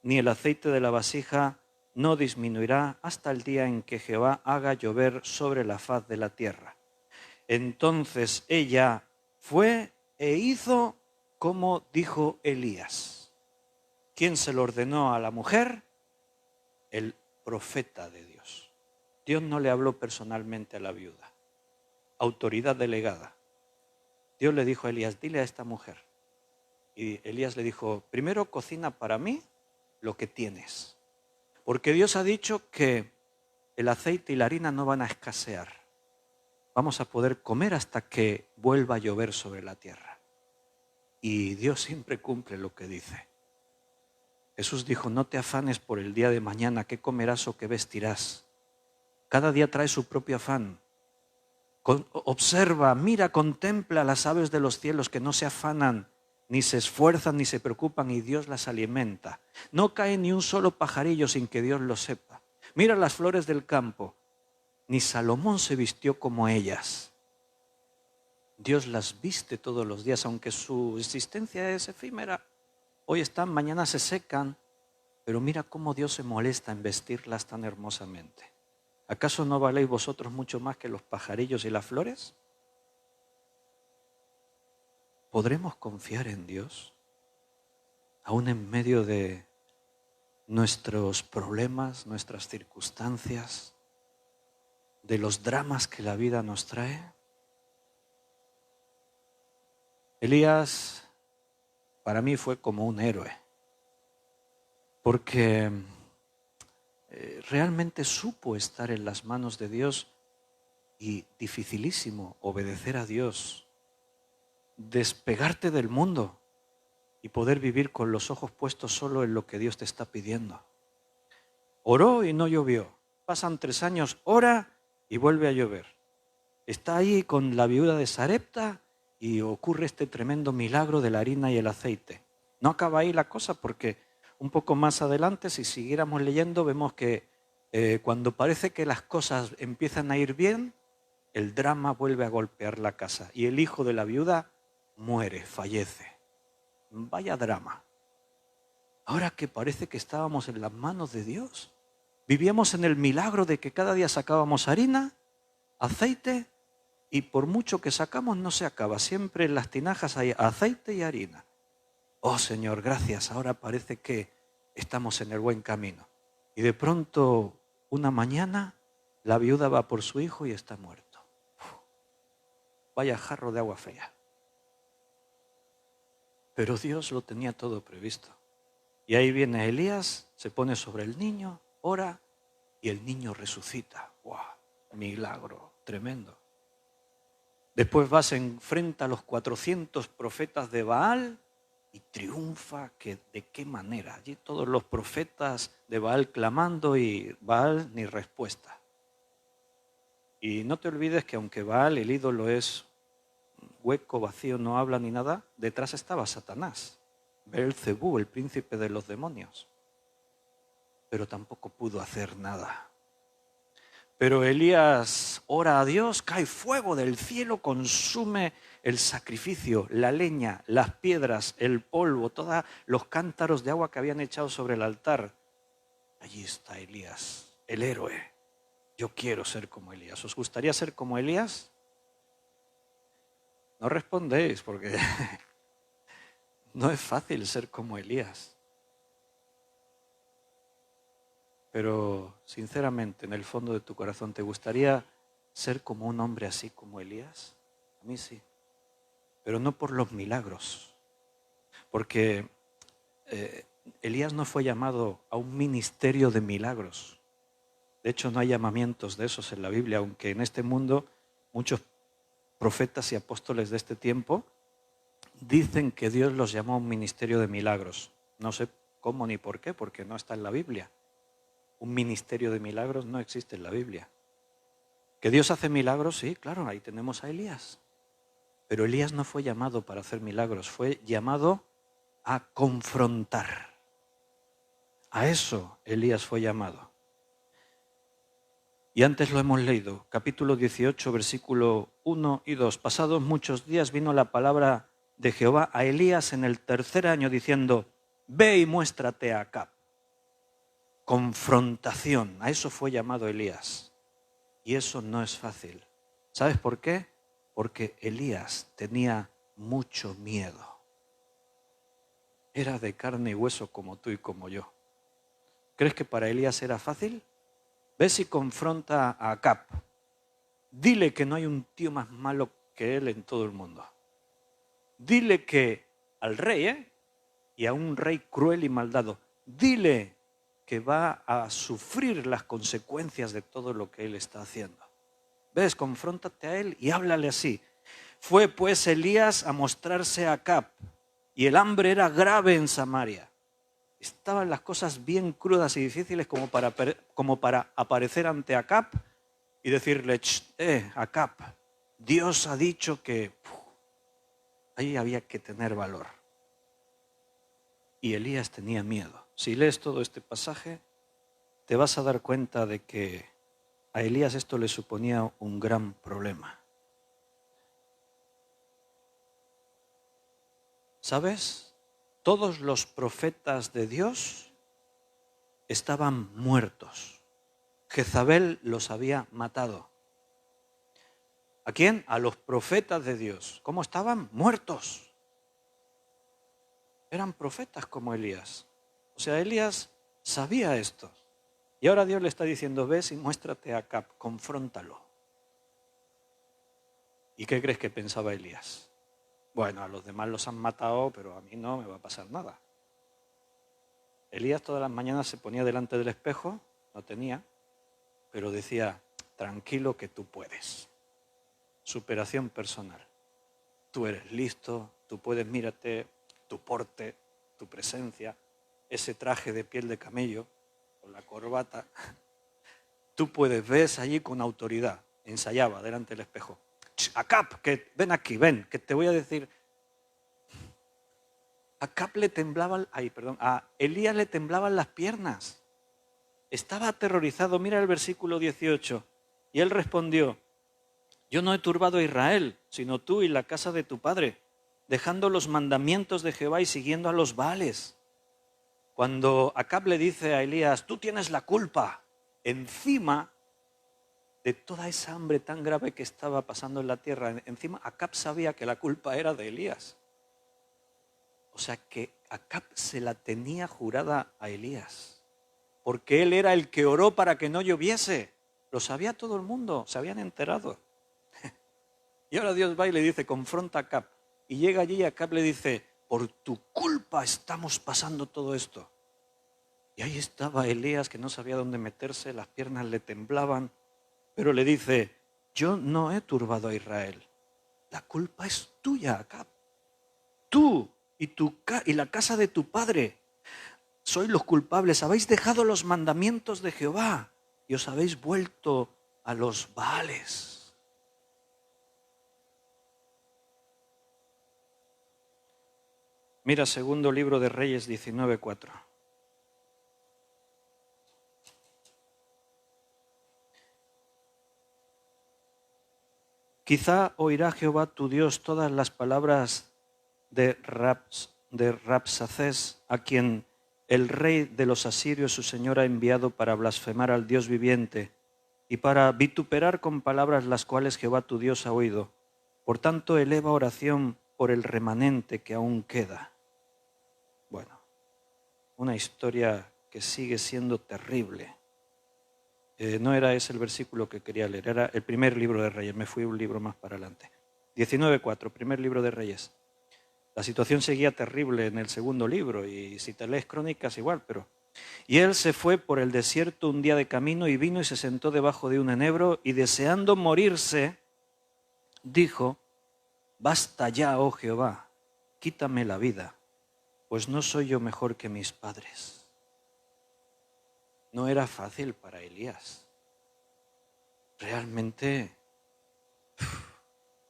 ni el aceite de la vasija no disminuirá hasta el día en que Jehová haga llover sobre la faz de la tierra. Entonces ella fue e hizo como dijo Elías. ¿Quién se lo ordenó a la mujer? El profeta de Dios. Dios no le habló personalmente a la viuda. Autoridad delegada. Dios le dijo a Elías, dile a esta mujer. Y Elías le dijo, primero cocina para mí lo que tienes. Porque Dios ha dicho que el aceite y la harina no van a escasear. Vamos a poder comer hasta que vuelva a llover sobre la tierra. Y Dios siempre cumple lo que dice. Jesús dijo, no te afanes por el día de mañana, qué comerás o qué vestirás. Cada día trae su propio afán. Observa, mira, contempla las aves de los cielos que no se afanan, ni se esfuerzan, ni se preocupan, y Dios las alimenta. No cae ni un solo pajarillo sin que Dios lo sepa. Mira las flores del campo, ni Salomón se vistió como ellas. Dios las viste todos los días, aunque su existencia es efímera. Hoy están, mañana se secan, pero mira cómo Dios se molesta en vestirlas tan hermosamente. ¿Acaso no valéis vosotros mucho más que los pajarillos y las flores? ¿Podremos confiar en Dios aún en medio de nuestros problemas, nuestras circunstancias, de los dramas que la vida nos trae? Elías para mí fue como un héroe, porque realmente supo estar en las manos de Dios y dificilísimo obedecer a Dios, despegarte del mundo y poder vivir con los ojos puestos solo en lo que Dios te está pidiendo. Oró y no llovió. Pasan 3 años, ora y vuelve a llover. Está ahí con la viuda de Sarepta y ocurre este tremendo milagro de la harina y el aceite. No acaba ahí la cosa porque un poco más adelante, si siguiéramos leyendo, vemos que cuando parece que las cosas empiezan a ir bien, el drama vuelve a golpear la casa y el hijo de la viuda muere, fallece. Vaya drama. Ahora que parece que estábamos en las manos de Dios, vivíamos en el milagro de que cada día sacábamos harina, aceite, y por mucho que sacamos no se acaba. Siempre en las tinajas hay aceite y harina. Oh Señor, gracias, ahora parece que estamos en el buen camino. Y de pronto, una mañana, la viuda va por su hijo y está muerto. Vaya jarro de agua fría. Pero Dios lo tenía todo previsto. Y ahí viene Elías, se pone sobre el niño, ora y el niño resucita. ¡Wow! Milagro tremendo. Después va, se enfrenta a los 400 profetas de Baal y triunfa. ¿De qué manera? Allí todos los profetas de Baal clamando y Baal ni respuesta. Y no te olvides que aunque Baal, el ídolo, es hueco, vacío, no habla ni nada, detrás estaba Satanás, Beelzebú, el príncipe de los demonios. Pero tampoco pudo hacer nada. Pero Elías ora a Dios, cae fuego del cielo, consume el sacrificio, la leña, las piedras, el polvo, todos los cántaros de agua que habían echado sobre el altar. Allí está Elías, el héroe. Yo quiero ser como Elías. ¿Os gustaría ser como Elías? No respondéis porque no es fácil ser como Elías. Pero sinceramente, en el fondo de tu corazón, ¿te gustaría ser como un hombre así como Elías? A mí sí. Pero no por los milagros. Porque Elías no fue llamado a un ministerio de milagros. De hecho, no hay llamamientos de esos en la Biblia, aunque en este mundo muchos profetas y apóstoles de este tiempo dicen que Dios los llamó a un ministerio de milagros. No sé cómo ni por qué, porque no está en la Biblia. Un ministerio de milagros no existe en la Biblia. ¿Que Dios hace milagros? Sí, claro, ahí tenemos a Elías. Pero Elías no fue llamado para hacer milagros, fue llamado a confrontar. A eso Elías fue llamado. Y antes lo hemos leído, capítulo 18, versículo 1 y 2. Pasados muchos días vino la palabra de Jehová a Elías en el 3er año diciendo, ve y muéstrate a Acab. Confrontación, a eso fue llamado Elías. Y eso no es fácil. ¿Sabes por qué? porque Elías tenía mucho miedo. Era de carne y hueso como tú y como yo. ¿Crees que para Elías era fácil? Ve si confronta a Acab. Dile que no hay un tío más malo que él en todo el mundo. Dile que al rey, y a un rey cruel y malvado, dile que va a sufrir las consecuencias de todo lo que él está haciendo. ¿Ves? Confróntate a él y háblale así. Fue pues Elías a mostrarse a Acab, y el hambre era grave en Samaria. Estaban las cosas bien crudas y difíciles como para aparecer ante Acab y decirle, Acab, Dios ha dicho que... Ahí había que tener valor. Y Elías tenía miedo. Si lees todo este pasaje, te vas a dar cuenta de que a Elías esto le suponía un gran problema. ¿Sabes? Todos los profetas de Dios estaban muertos. Jezabel los había matado. ¿A quién? A los profetas de Dios. ¿Cómo estaban? Muertos. Eran profetas como Elías. O sea, Elías sabía esto. Y ahora Dios le está diciendo, ves y muéstrate a Acab, confróntalo. ¿Y qué crees que pensaba Elías? Bueno, a los demás los han matado, pero a mí no me va a pasar nada. Elías todas las mañanas se ponía delante del espejo, no tenía, pero decía, tranquilo que tú puedes. Superación personal. Tú eres listo, tú puedes, mírate, tu porte, tu presencia, ese traje de piel de camello, con la corbata. Tú puedes, ves allí con autoridad. Ensayaba delante del espejo. Acab, que ven aquí, ven, que te voy a decir. Acab le temblaban, a Elías le temblaban las piernas. Estaba aterrorizado. Mira el versículo 18. Y él respondió, yo no he turbado a Israel, sino tú y la casa de tu padre, dejando los mandamientos de Jehová y siguiendo a los Baales. Cuando Acab le dice a Elías, tú tienes la culpa, encima de toda esa hambre tan grave que estaba pasando en la tierra, encima Acab sabía que la culpa era de Elías. O sea que Acab se la tenía jurada a Elías, porque él era el que oró para que no lloviese. Lo sabía todo el mundo, se habían enterado. Y ahora Dios va y le dice, confronta a Acab. Y llega allí y Acab le dice, por tu culpa estamos pasando todo esto. Y ahí estaba Elías que no sabía dónde meterse, las piernas le temblaban, pero le dice, yo no he turbado a Israel. La culpa es tuya, Acab. Tú y la casa de tu padre sois los culpables. Habéis dejado los mandamientos de Jehová y os habéis vuelto a los Baales. Mira, segundo libro de Reyes 19:4. Quizá oirá Jehová tu Dios todas las palabras de Rabsacés, a quien el rey de los asirios, su señor, ha enviado para blasfemar al Dios viviente y para vituperar con palabras las cuales Jehová tu Dios ha oído. Por tanto, eleva oración por el remanente que aún queda. Bueno, una historia que sigue siendo terrible. No era ese el versículo que quería leer, era el primer libro de Reyes, me fui un libro más para adelante. 19:4, primer libro de Reyes. La situación seguía terrible en el segundo libro y si te lees Crónicas igual, pero... Y él se fue por el desierto un día de camino y vino y se sentó debajo de un enebro y deseando morirse, dijo, basta ya, oh Jehová, quítame la vida, pues no soy yo mejor que mis padres. No era fácil para Elías. Realmente,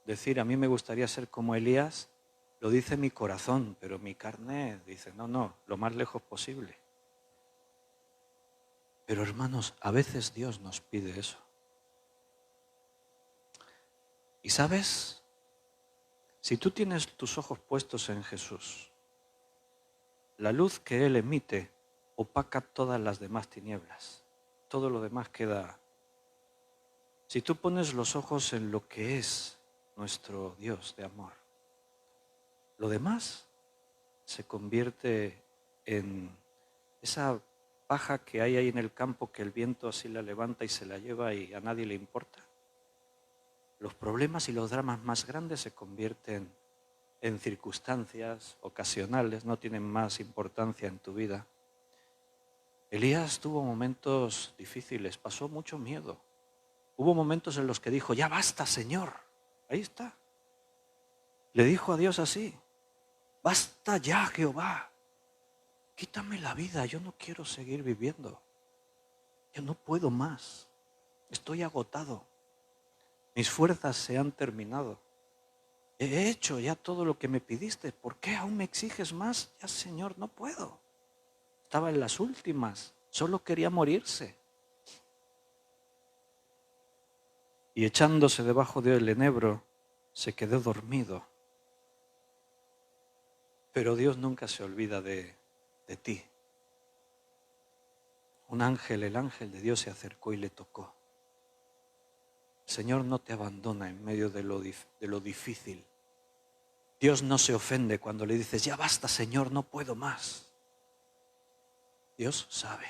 decir a mí me gustaría ser como Elías, lo dice mi corazón, pero mi carne dice, no, lo más lejos posible. Pero hermanos, a veces Dios nos pide eso. Y sabes, si tú tienes tus ojos puestos en Jesús, la luz que Él emite opaca todas las demás tinieblas. Todo lo demás queda. Si tú pones los ojos en lo que es nuestro Dios de amor. Lo demás se convierte en esa paja que hay ahí en el campo que el viento así la levanta y se la lleva y a nadie le importa. Los problemas y los dramas más grandes se convierten en circunstancias ocasionales, no tienen más importancia en tu vida. Elías tuvo momentos difíciles, pasó mucho miedo. Hubo momentos en los que dijo, ya basta, Señor. Ahí está. Le dijo a Dios así, basta ya, Jehová. Quítame la vida, yo no quiero seguir viviendo. Yo no puedo más. Estoy agotado. Mis fuerzas se han terminado. He hecho ya todo lo que me pidiste. ¿Por qué aún me exiges más? Ya, Señor, no puedo. Estaba en las últimas. Solo quería morirse. Y echándose debajo del enebro, se quedó dormido. Pero Dios nunca se olvida de ti. Un ángel, el ángel de Dios se acercó y le tocó. El Señor no te abandona en medio de lo difícil. Dios no se ofende cuando le dices, ya basta, Señor, no puedo más. Dios sabe.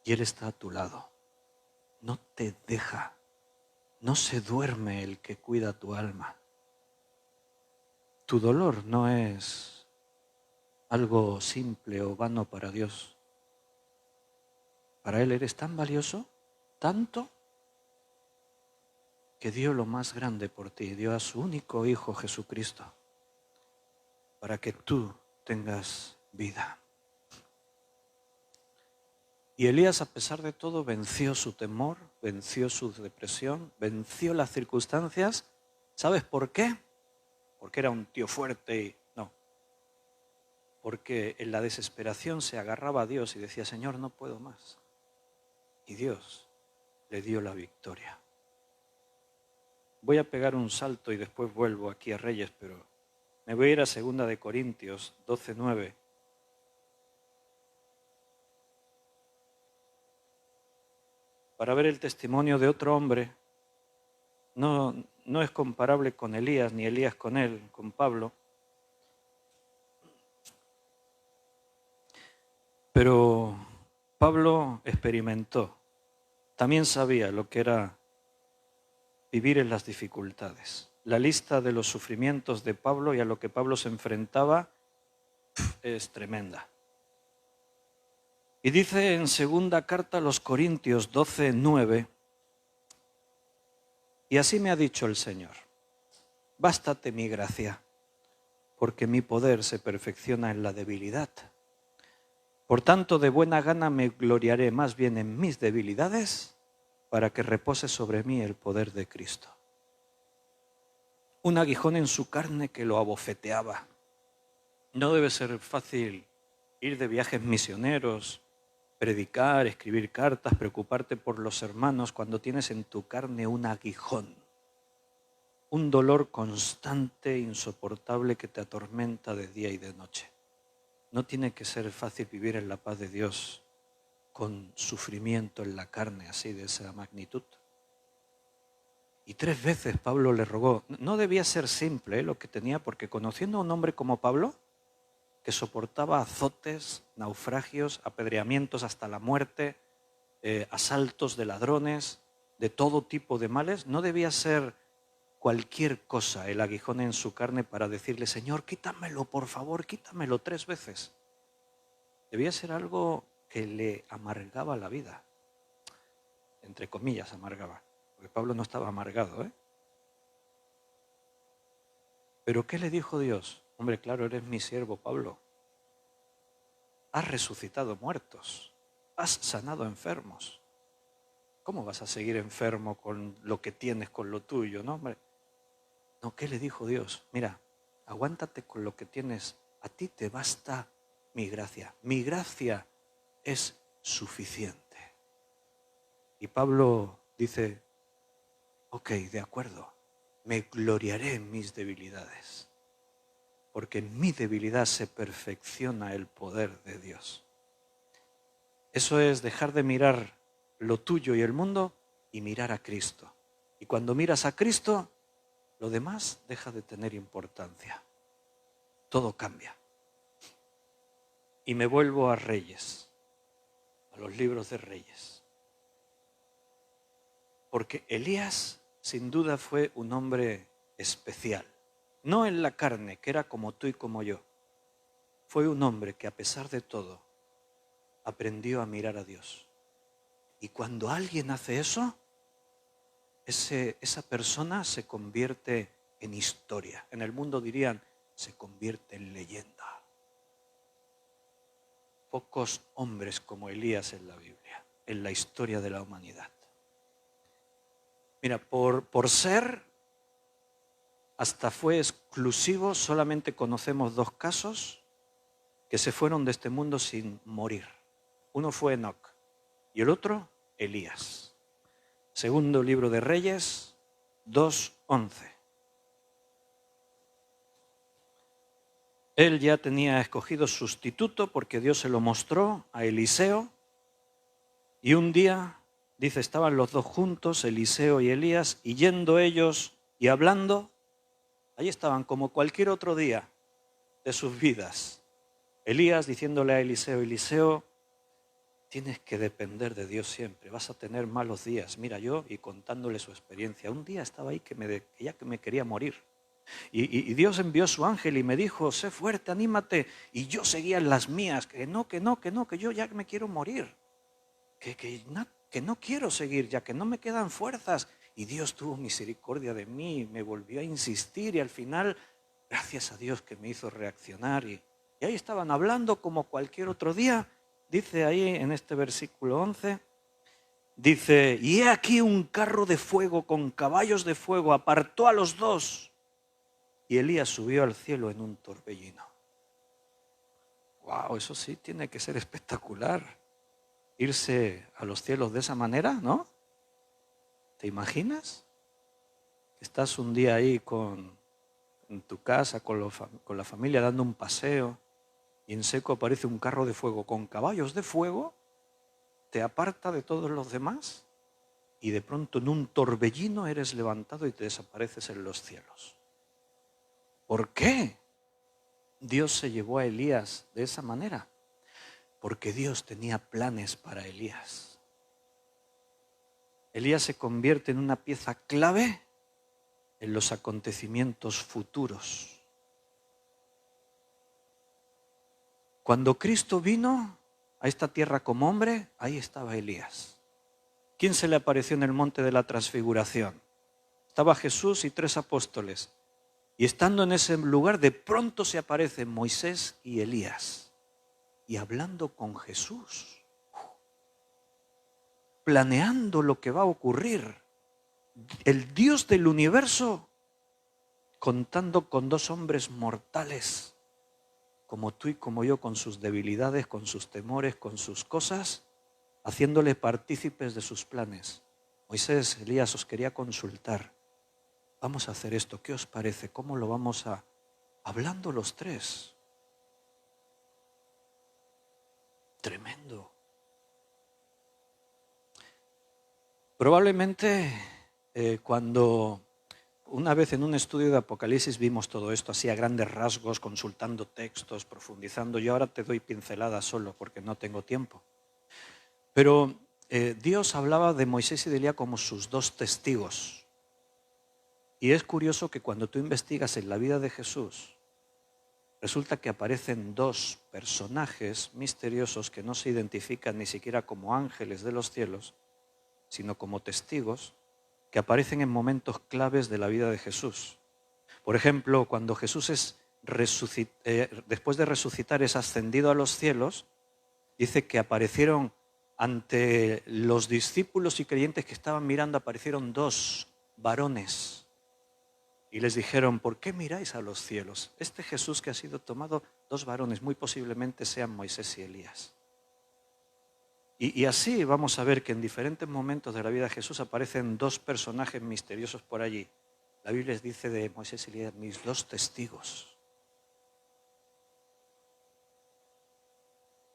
Y Él está a tu lado. No te deja. No se duerme el que cuida tu alma. Tu dolor no es algo simple o vano para Dios. Para Él eres tan valioso, tanto, que dio lo más grande por ti, dio a su único Hijo Jesucristo, para que tú tengas vida. Y Elías, a pesar de todo, venció su temor, venció su depresión, venció las circunstancias. ¿Sabes por qué? Porque era un tío fuerte y no. Porque en la desesperación se agarraba a Dios y decía, Señor, no puedo más. Y Dios le dio la victoria. Voy a pegar un salto y después vuelvo aquí a Reyes, pero me voy a ir a 2 Corintios 12:9. Para ver el testimonio de otro hombre. No es comparable con Elías, ni Elías con él, con Pablo. Pero Pablo experimentó, también sabía lo que era vivir en las dificultades. La lista de los sufrimientos de Pablo y a lo que Pablo se enfrentaba es tremenda. Y dice en 2 carta a los Corintios 12:9, y así me ha dicho el Señor, bástate mi gracia, porque mi poder se perfecciona en la debilidad. Por tanto, de buena gana me gloriaré más bien en mis debilidades, para que repose sobre mí el poder de Cristo. Un aguijón en su carne que lo abofeteaba. No debe ser fácil ir de viajes misioneros, predicar, escribir cartas, preocuparte por los hermanos cuando tienes en tu carne un aguijón, un dolor constante, insoportable que te atormenta de día y de noche. No tiene que ser fácil vivir en la paz de Dios con sufrimiento en la carne así de esa magnitud. Y 3 veces Pablo le rogó. No debía ser simple lo que tenía, porque conociendo a un hombre como Pablo, que soportaba azotes, naufragios, apedreamientos hasta la muerte, asaltos de ladrones, de todo tipo de males, no debía ser cualquier cosa el aguijón en su carne para decirle, Señor, quítamelo, por favor, quítamelo 3 veces. Debía ser algo que le amargaba la vida. Entre comillas, amargaba. Porque Pablo no estaba amargado, ¿eh? ¿Pero qué le dijo Dios? Hombre, claro, eres mi siervo, Pablo. Has resucitado muertos. Has sanado enfermos. ¿Cómo vas a seguir enfermo con lo que tienes, con lo tuyo, no, hombre? No, ¿qué le dijo Dios? Mira, aguántate con lo que tienes. A ti te basta mi gracia. Mi gracia es suficiente. Y Pablo dice, ok, de acuerdo, me gloriaré en mis debilidades, porque en mi debilidad se perfecciona el poder de Dios. Eso es dejar de mirar lo tuyo y el mundo y mirar a Cristo. Y cuando miras a Cristo, lo demás deja de tener importancia. Todo cambia. Y me vuelvo a Reyes, a los libros de Reyes. Porque Elías, sin duda, fue un hombre especial. No en la carne, que era como tú y como yo. Fue un hombre que, a pesar de todo, aprendió a mirar a Dios. Y cuando alguien hace eso, esa persona se convierte en historia. En el mundo dirían, se convierte en leyenda. Pocos hombres como Elías en la Biblia, en la historia de la humanidad. Mira, por ser, hasta fue exclusivo, solamente conocemos 2 casos que se fueron de este mundo sin morir. Uno fue Enoc y el otro, Elías. Segundo libro de Reyes, 2:11. Él ya tenía escogido sustituto porque Dios se lo mostró a Eliseo. Y un día, dice, estaban los 2 juntos, Eliseo y Elías, y yendo ellos y hablando, allí estaban como cualquier otro día de sus vidas. Elías diciéndole a Eliseo, Eliseo, tienes que depender de Dios siempre, vas a tener malos días. Mira, yo, y contándole su experiencia, un día estaba ahí que ya que me quería morir. Y Dios envió su ángel y me dijo, sé fuerte, anímate. Y yo seguía en las mías, que yo ya me quiero morir. Que no quiero seguir, ya que no me quedan fuerzas. Y Dios tuvo misericordia de mí, me volvió a insistir y al final, gracias a Dios que me hizo reaccionar. Y ahí estaban hablando como cualquier otro día. Dice ahí en este versículo 11, dice, y he aquí un carro de fuego con caballos de fuego, apartó a los 2. Y Elías subió al cielo en un torbellino. ¡Wow! Eso sí tiene que ser espectacular. Irse a los cielos de esa manera, ¿no? ¿Te imaginas? Estás un día ahí en tu casa con la familia dando un paseo y en seco aparece un carro de fuego con caballos de fuego, te aparta de todos los demás y de pronto en un torbellino eres levantado y te desapareces en los cielos. ¿Por qué Dios se llevó a Elías de esa manera? Porque Dios tenía planes para Elías. Elías se convierte en una pieza clave en los acontecimientos futuros. Cuando Cristo vino a esta tierra como hombre, ahí estaba Elías. ¿Quién se le apareció en el monte de la transfiguración? Estaba Jesús y 3 apóstoles. Y estando en ese lugar, de pronto se aparecen Moisés y Elías. Y hablando con Jesús, planeando lo que va a ocurrir. El Dios del universo contando con 2 hombres mortales, como tú y como yo, con sus debilidades, con sus temores, con sus cosas, haciéndole partícipes de sus planes. Moisés, Elías, os quería consultar. Vamos a hacer esto, ¿qué os parece? ¿Cómo lo vamos a...? Hablando los 3. Tremendo. Probablemente cuando una vez en un estudio de Apocalipsis vimos todo esto así a grandes rasgos, consultando textos, profundizando. Yo ahora te doy pinceladas solo porque no tengo tiempo. Pero Dios hablaba de Moisés y de Elías como sus 2 testigos. Y es curioso que cuando tú investigas en la vida de Jesús, resulta que aparecen 2 personajes misteriosos que no se identifican ni siquiera como ángeles de los cielos, sino como testigos que aparecen en momentos claves de la vida de Jesús. Por ejemplo, cuando Jesús después de resucitar es ascendido a los cielos, dice que aparecieron ante los discípulos y creyentes que estaban mirando, aparecieron 2 varones y les dijeron, ¿por qué miráis a los cielos? Este Jesús que ha sido tomado, 2 varones, muy posiblemente sean Moisés y Elías. Y así vamos a ver que en diferentes momentos de la vida de Jesús aparecen 2 personajes misteriosos por allí. La Biblia les dice de Moisés y Elías, mis 2 testigos.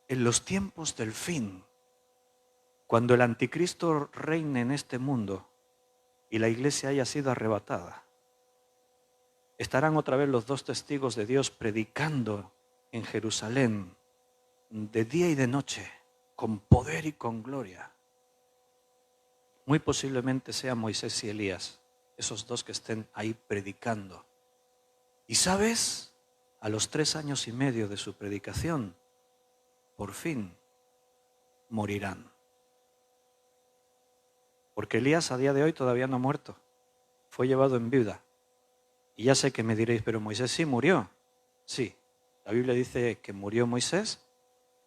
En los tiempos del fin, cuando el anticristo reine en este mundo y la iglesia haya sido arrebatada. Estarán otra vez los dos testigos de Dios predicando en Jerusalén de día y de noche, con poder y con gloria. Muy posiblemente sean Moisés y Elías, esos dos que estén ahí predicando. Y ¿sabes? A los 3 años y medio de su predicación, por fin morirán. Porque Elías a día de hoy todavía no ha muerto. Fue llevado en viuda. Y ya sé que me diréis, pero Moisés sí murió. Sí, la Biblia dice que murió Moisés,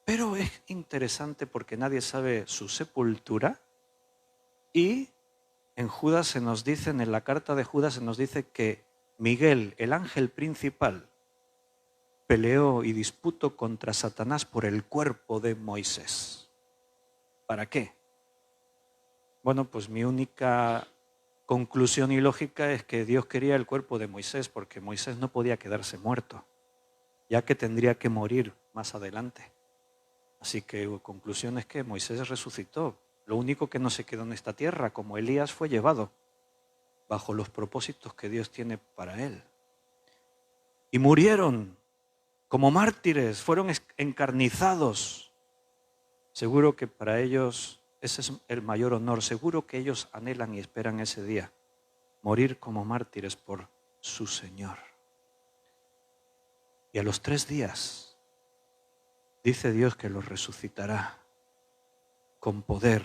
pero es interesante porque nadie sabe su sepultura. Y en Judas se nos dice, en la carta de Judas se nos dice que Miguel, el ángel principal, peleó y disputó contra Satanás por el cuerpo de Moisés. ¿Para qué? Bueno, pues mi única conclusión y lógica es que Dios quería el cuerpo de Moisés porque Moisés no podía quedarse muerto, ya que tendría que morir más adelante. Así que conclusión es que Moisés resucitó. Lo único que no se quedó en esta tierra, como Elías, fue llevado bajo los propósitos que Dios tiene para él. Y murieron como mártires, fueron encarnizados. Seguro que para ellos ese es el mayor honor. Seguro que ellos anhelan y esperan ese día, morir como mártires por su Señor. Y a los 3 días dice Dios que los resucitará con poder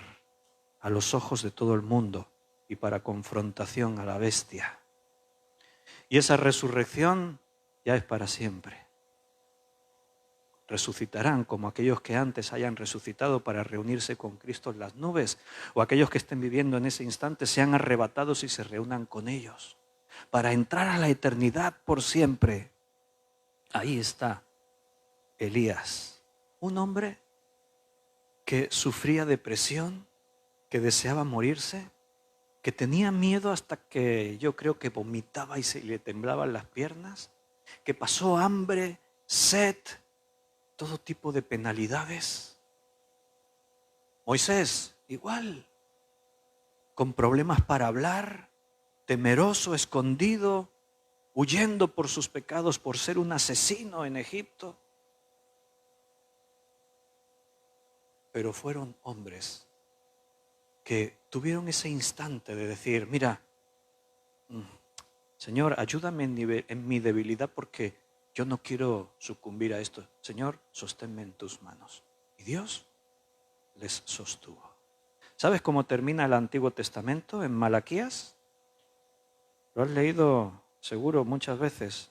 a los ojos de todo el mundo y para confrontación a la bestia. Y esa resurrección ya es para siempre. Resucitarán como aquellos que antes hayan resucitado para reunirse con Cristo en las nubes, o aquellos que estén viviendo en ese instante sean arrebatados y se reúnan con ellos para entrar a la eternidad por siempre. Ahí está Elías, un hombre que sufría depresión, que deseaba morirse, que tenía miedo hasta que yo creo que vomitaba y se le temblaban las piernas, que pasó hambre, sed, todo tipo de penalidades. Moisés, igual, con problemas para hablar, temeroso, escondido, huyendo por sus pecados, por ser un asesino en Egipto. Pero fueron hombres que tuvieron ese instante de decir, mira, Señor, ayúdame en mi debilidad porque yo no quiero sucumbir a esto. Señor, sosténme en tus manos. Y Dios les sostuvo. ¿Sabes cómo termina el Antiguo Testamento en Malaquías? Lo has leído seguro muchas veces.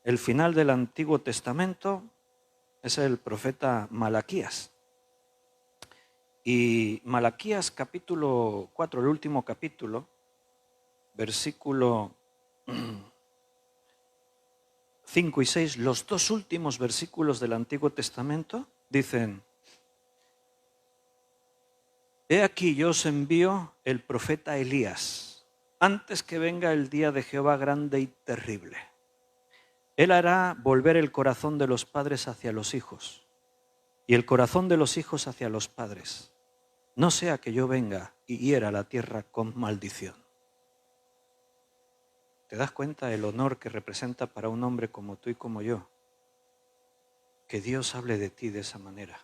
El final del Antiguo Testamento es el profeta Malaquías. Y Malaquías capítulo 4, el último capítulo, versículo 5 y 6, los 2 últimos versículos del Antiguo Testamento dicen: He aquí yo os envío el profeta Elías, antes que venga el día de Jehová grande y terrible. Él hará volver el corazón de los padres hacia los hijos y el corazón de los hijos hacia los padres. No sea que yo venga y hiera la tierra con maldición. ¿Te das cuenta el honor que representa para un hombre como tú y como yo? Que Dios hable de ti de esa manera.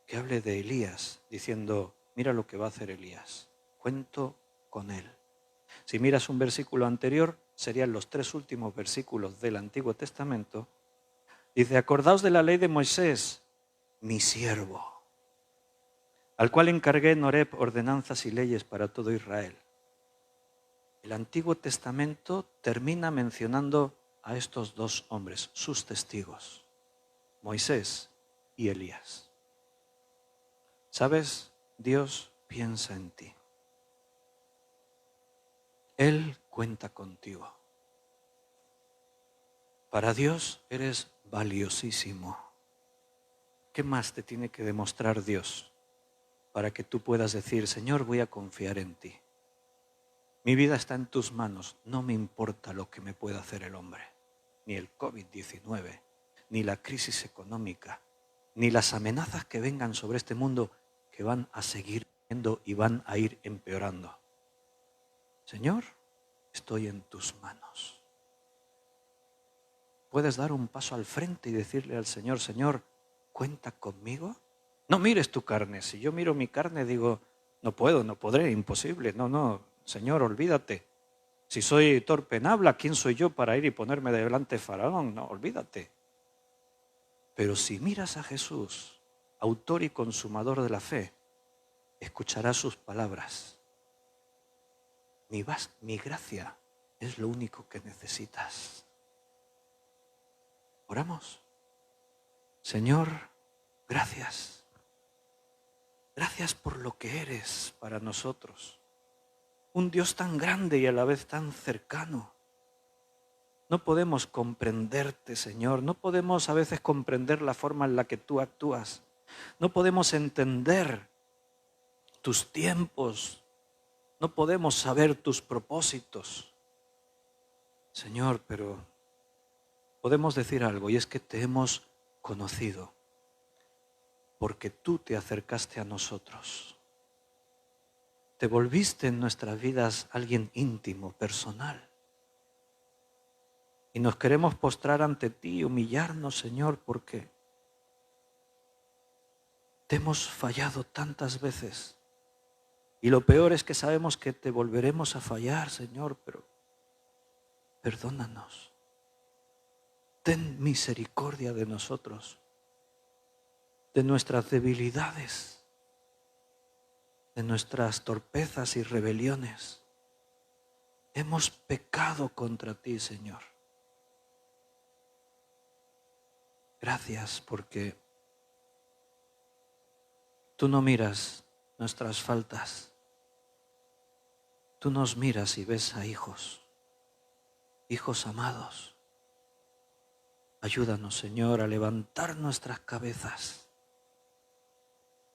Que hable de Elías diciendo, mira lo que va a hacer Elías. Cuento con él. Si miras un versículo anterior, serían los 3 últimos versículos del Antiguo Testamento. Dice, acordaos de la ley de Moisés, mi siervo, al cual encargué en Horeb ordenanzas y leyes para todo Israel. El Antiguo Testamento termina mencionando a estos 2 hombres, sus testigos, Moisés y Elías. ¿Sabes? Dios piensa en ti. Él cuenta contigo. Para Dios eres valiosísimo. ¿Qué más te tiene que demostrar Dios para que tú puedas decir, Señor, voy a confiar en ti? Mi vida está en tus manos, no me importa lo que me pueda hacer el hombre, ni el COVID-19, ni la crisis económica, ni las amenazas que vengan sobre este mundo que van a seguir viendo y van a ir empeorando. Señor, estoy en tus manos. ¿Puedes dar un paso al frente y decirle al Señor, Señor, cuenta conmigo? No mires tu carne. Si yo miro mi carne, digo, no puedo, no podré, imposible. No, Señor, olvídate. Si soy torpe en habla, ¿quién soy yo para ir y ponerme delante de Faraón? No, olvídate. Pero si miras a Jesús, autor y consumador de la fe, escucharás sus palabras. Mi gracia es lo único que necesitas. Oramos. Señor, gracias. Gracias por lo que eres para nosotros. Un Dios tan grande y a la vez tan cercano. No podemos comprenderte, Señor. No podemos a veces comprender la forma en la que tú actúas. No podemos entender tus tiempos. No podemos saber tus propósitos. Señor, pero podemos decir algo, y es que te hemos conocido porque tú te acercaste a nosotros. Te volviste en nuestras vidas alguien íntimo, personal. Y nos queremos postrar ante ti y humillarnos, Señor, porque te hemos fallado tantas veces. Y lo peor es que sabemos que te volveremos a fallar, Señor, pero perdónanos. Ten misericordia de nosotros, de nuestras debilidades, de nuestras torpezas y rebeliones. Hemos pecado contra ti, Señor. Gracias porque tú no miras nuestras faltas. Tú nos miras y ves a hijos, hijos amados. Ayúdanos, Señor, a levantar nuestras cabezas,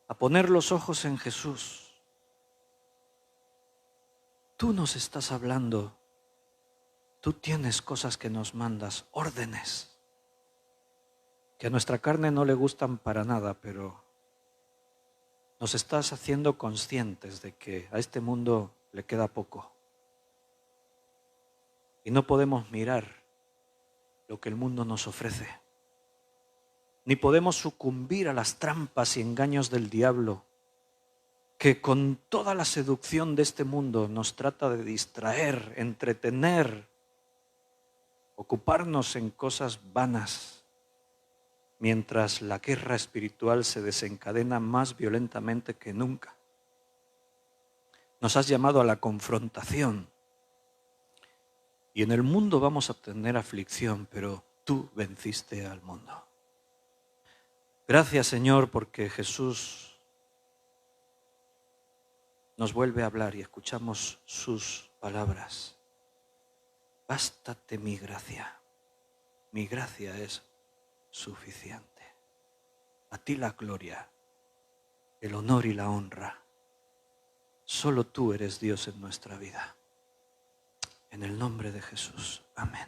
a poner los ojos en Jesús. Tú nos estás hablando, tú tienes cosas que nos mandas, órdenes, que a nuestra carne no le gustan para nada, pero nos estás haciendo conscientes de que a este mundo le queda poco. Y no podemos mirar lo que el mundo nos ofrece. Ni podemos sucumbir a las trampas y engaños del diablo, que con toda la seducción de este mundo nos trata de distraer, entretener, ocuparnos en cosas vanas, mientras la guerra espiritual se desencadena más violentamente que nunca. Nos has llamado a la confrontación. Y en el mundo vamos a tener aflicción, pero tú venciste al mundo. Gracias, Señor, porque Jesús nos vuelve a hablar y escuchamos sus palabras. Bástate mi gracia es suficiente. A ti la gloria, el honor y la honra. Solo tú eres Dios en nuestra vida. En el nombre de Jesús. Amén.